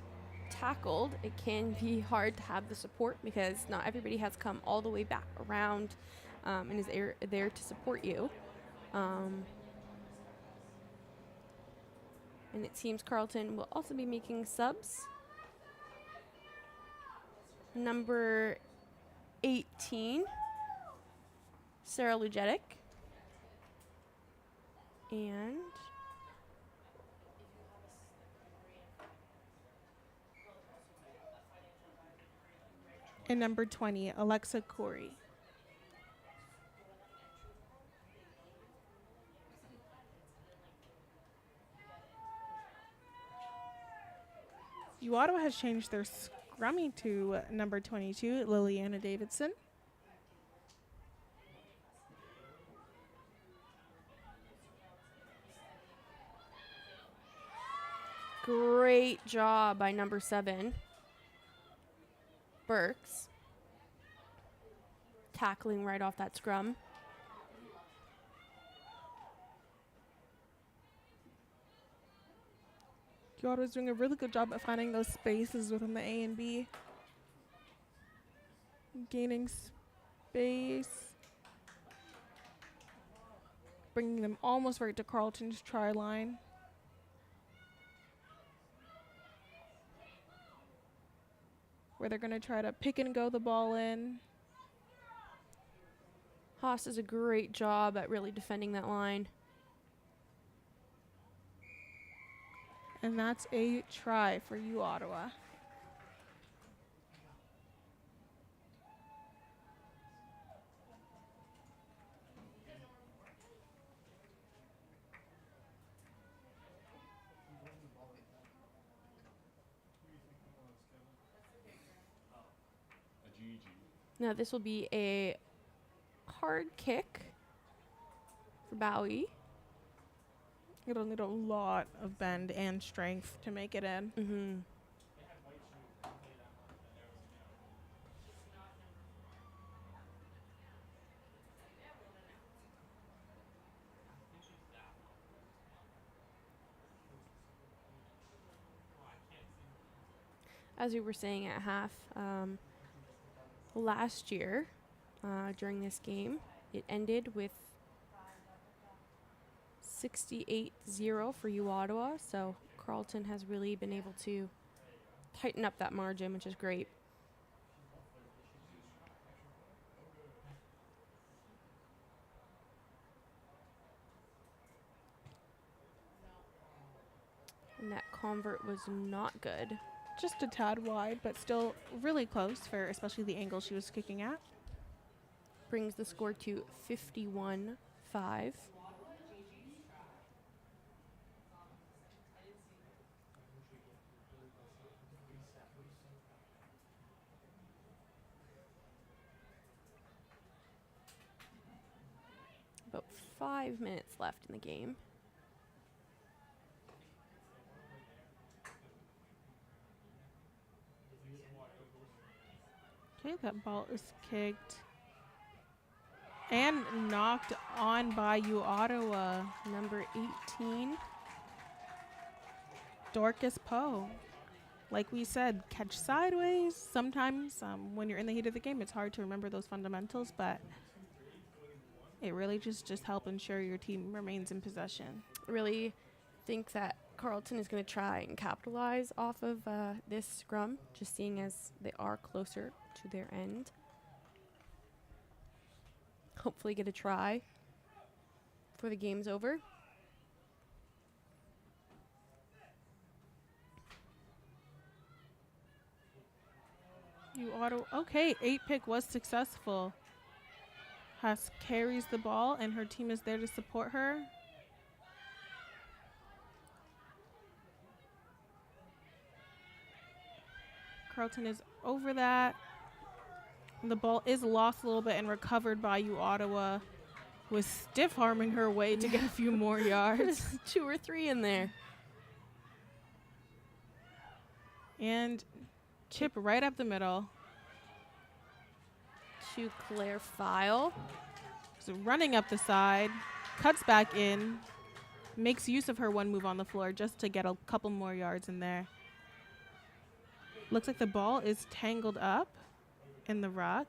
tackled, it can be hard to have the support because not everybody has come all the way back around and is there to support you. And it seems Carleton will also be making subs. Number 18, Sarah Lujetic. And number 20, Alexa Corey. Ottawa has changed their scrummy to number 22, Liliana Davidson. great job by number 7, Burks, tackling right off that scrum. Ottawa's doing a really good job at finding those spaces within the A and B. Gaining space. Bringing them almost right to Carleton's try line. Where they're going to try to pick and go the ball in. Haas does a great job at really defending that line. And that's a try for you, Ottawa. Now this will be a hard kick for Bowie. It'll need a lot of bend and strength to make it in. Mm-hmm. As we were saying at half, last year during this game, it ended with 68-0 for you, Ottawa. So Carleton has really been able to tighten up that margin, which is great. And that convert was not good. Just a tad wide, but still really close for especially the angle she was kicking at. Brings the score to 51-5. About 5 minutes left in the game. Okay, that ball is kicked and knocked on by you, Ottawa. Number 18, Dorcas Poe. Like we said, catch sideways. Sometimes when you're in the heat of the game, it's hard to remember those fundamentals, but it really just help ensure your team remains in possession. I really think that Carleton is going to try and capitalize off of this scrum, just seeing as they are closer to their end. Hopefully get a try before the game's over. Okay, 8-pick was successful. Haas carries the ball, and her team is there to support her. Carleton is over that. The ball is lost a little bit and recovered by Ottawa, with stiff arming her way to get a few more yards. 2 or 3 in there. And chip right up the middle. To Claire File. So running up the side, cuts back in, makes use of her one move on the floor just to get a couple more yards in there. Looks like the ball is tangled up in the ruck.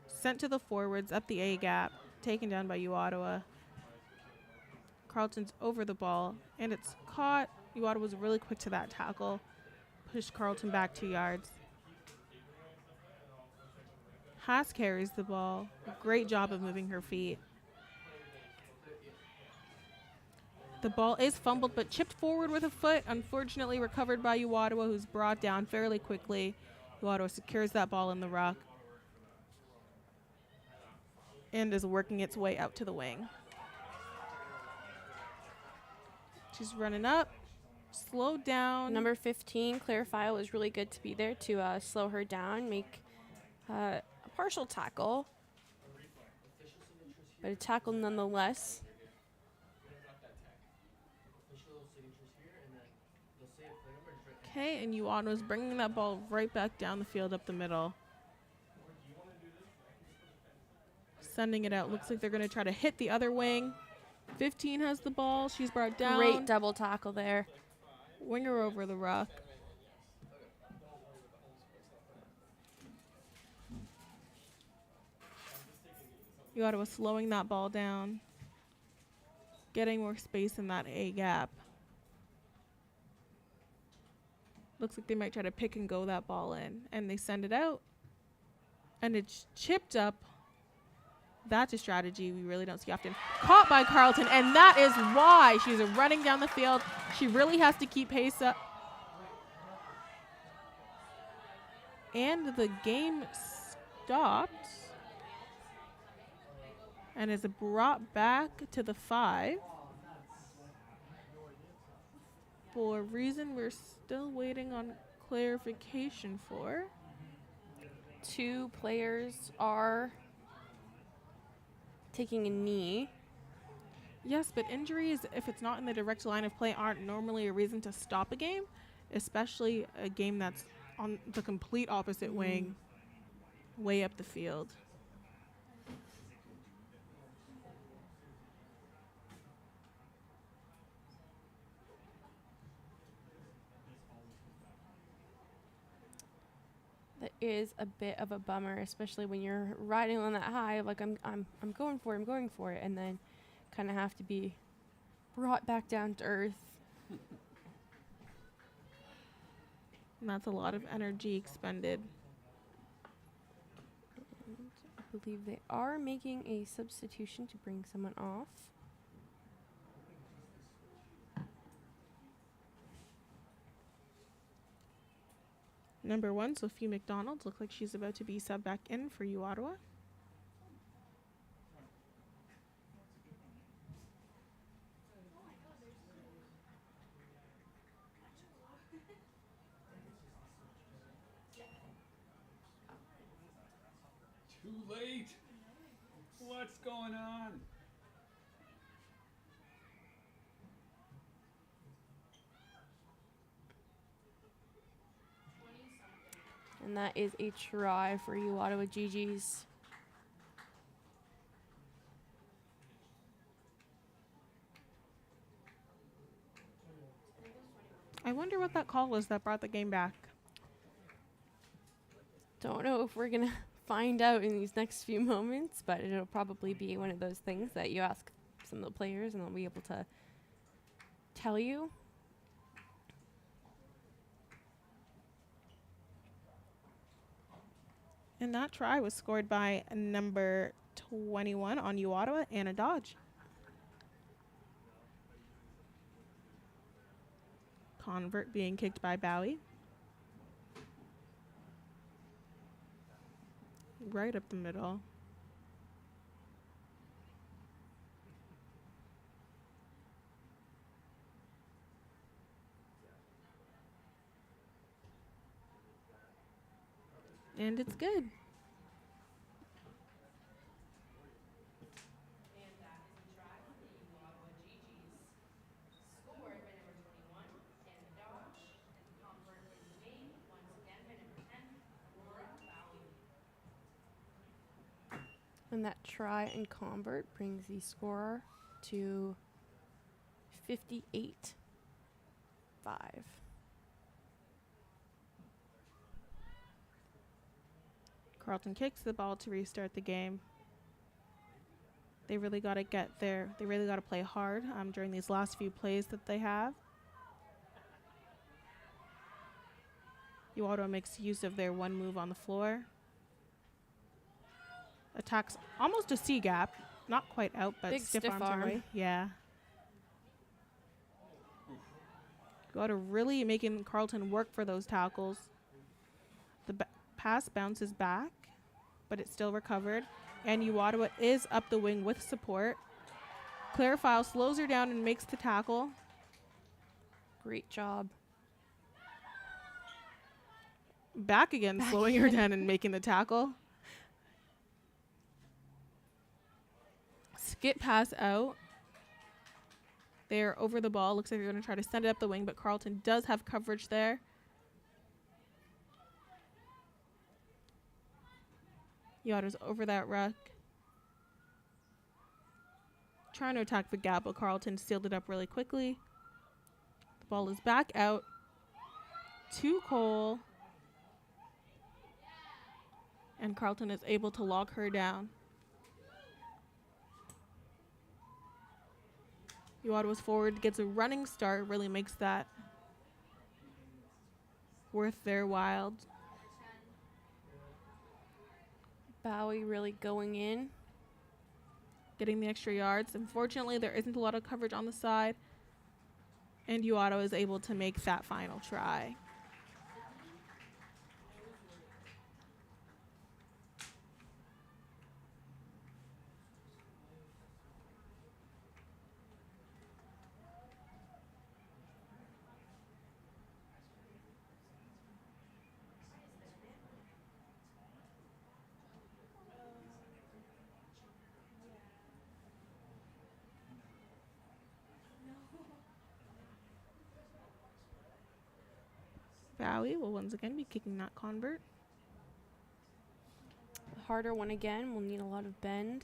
Sent to the forwards, up the A gap, taken down by Ottawa. Carleton's over the ball, and it's caught. Ottawa was really quick to that tackle. Pushed Carleton back 2 yards. Haas carries the ball. Great job of moving her feet. The ball is fumbled but chipped forward with a foot. Unfortunately recovered by Ottawa, who's brought down fairly quickly. Ottawa secures that ball in the ruck and is working its way out to the wing. She's running up. Slowed down. Number 15, Claire File, was really good to be there to slow her down, make a partial tackle, but a tackle nonetheless. Okay, and Ottawa's bringing that ball right back down the field up the middle. Sending it out. Looks like they're going to try to hit the other wing. 15 has the ball. She's brought down. Great double tackle there. Winger over the ruck. Ottawa slowing that ball down. Getting more space in that A gap. Looks like they might try to pick and go that ball in. And they send it out. And it's chipped up. That's a strategy we really don't see often. Caught by Carleton, and that is why she's running down the field. She really has to keep pace up. And the game stopped and is brought back to the 5 for a reason we're still waiting on clarification for. 2 players are taking a knee. Yes, but injuries, if it's not in the direct line of play, aren't normally a reason to stop a game, especially a game that's on the complete opposite wing, way up the field. That is a bit of a bummer, especially when you're riding on that high of like I'm going for it, and then kind of have to be brought back down to earth. And that's a lot of energy expended. And I believe they are making a substitution to bring someone off. Number 1, Sophie McDonald, looks like she's about to be subbed back in for Ottawa. Too late. What's going on? And that is a try for you, Ottawa Gee-Gees. I wonder what that call was that brought the game back. Don't know if we're going to find out in these next few moments, but it'll probably be one of those things that you ask some of the players and they'll be able to tell you. And that try was scored by number 21 on U Ottawa, Anna Dodge. Convert being kicked by Bowie. Right up the middle. And it's good. And that is a try for the Ottawa Gee-Gees. Scored by number 21, and Dodge, and the convert is made once again by number 10, Aurora Bowie. And that try and convert brings the score to 58-5. Carleton kicks the ball to restart the game. They really got to get there. They really got to play hard during these last few plays that they have. U Ottawa makes use of their one move on the floor. Attacks almost a C gap. Not quite out, but Big stiff stiff arms arm. away. Yeah. U Ottawa really making Carleton work for those tackles. The pass bounces back, but it's still recovered. And U Ottawa is up the wing with support. Claire File slows her down and makes the tackle. Great job. Back again, slowing her down and making the tackle. Skip pass out. They're over the ball. Looks like they're going to try to send it up the wing, but Carleton does have coverage there. Yotta's over that ruck. Trying to attack the gap, but Carleton sealed it up really quickly. The ball is back out to Cole. And Carleton is able to lock her down. Ottawa's forward gets a running start, really makes that worth their while. Bowie really going in. Getting the extra yards. Unfortunately, there isn't a lot of coverage on the side. And Ottawa is able to make that final try. Bowie will once again be kicking that convert. The harder one again will need a lot of bend.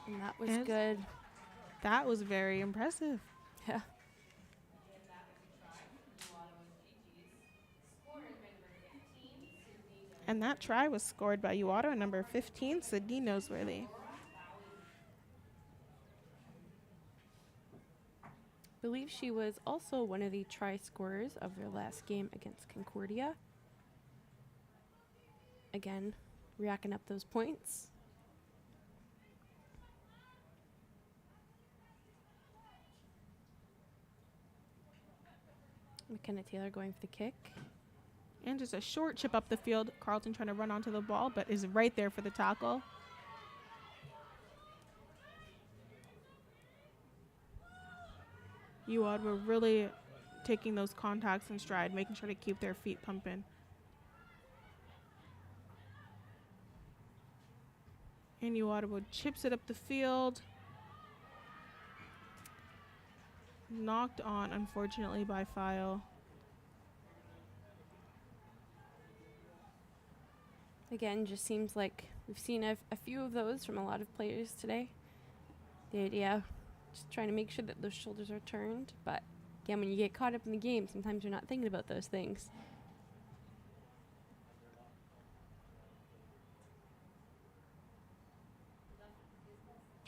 And that was good. That was very impressive. Yeah. And that try was scored by Ottawa, number 15, Sydney Noseworthy. I believe she was also one of the try scorers of their last game against Concordia. Again, racking up those points. McKenna Taylor going for the kick. And just a short chip up the field. Carleton trying to run onto the ball, but is right there for the tackle. Ottawa really taking those contacts in stride, making sure to keep their feet pumping. And Ottawa chips it up the field. Knocked on, unfortunately, by File. Again, just seems like we've seen a few of those from a lot of players today. The idea, just trying to make sure that those shoulders are turned. But again, when you get caught up in the game, sometimes you're not thinking about those things.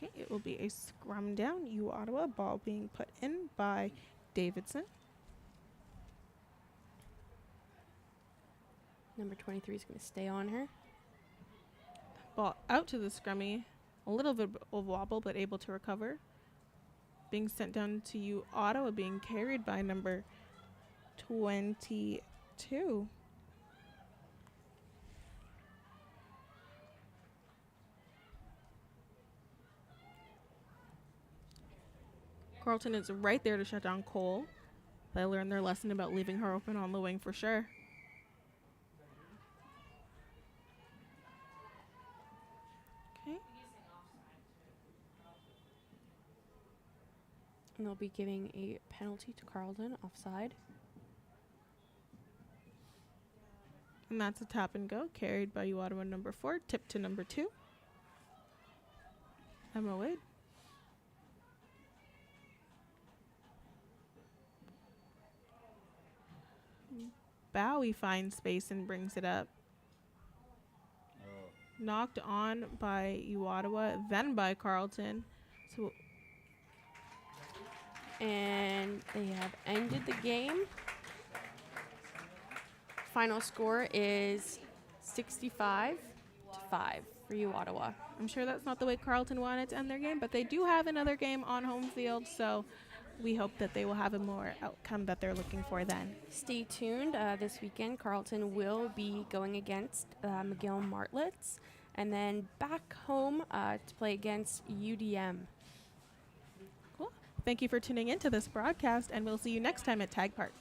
Okay, it will be a scrum down. U Ottawa, ball being put in by Davidson. Number 23 is going to stay on her. Ball out to the scrummy. A little bit of wobble, but able to recover. Being sent down to U Ottawa, being carried by number 22. Carlton is right there to shut down Cole. They learned their lesson about leaving her open on the wing for sure. Okay. And they'll be giving a penalty to Carleton, offside. And that's a tap and go, carried by U Ottawa number 4, tipped to number 2. Emma Wade. Bowie finds space and brings it up. Knocked on by U Ottawa, then by Carleton. So, and they have ended the game. Final score is 65-5 for U Ottawa. I'm sure that's not the way Carleton wanted to end their game, but they do have another game on home field, so we hope that they will have a more outcome that they're looking for then. Stay tuned. This weekend, Carleton will be going against McGill Martlets, and then back home to play against UDM. Cool. Thank you for tuning in to this broadcast, and we'll see you next time at TAAG Park.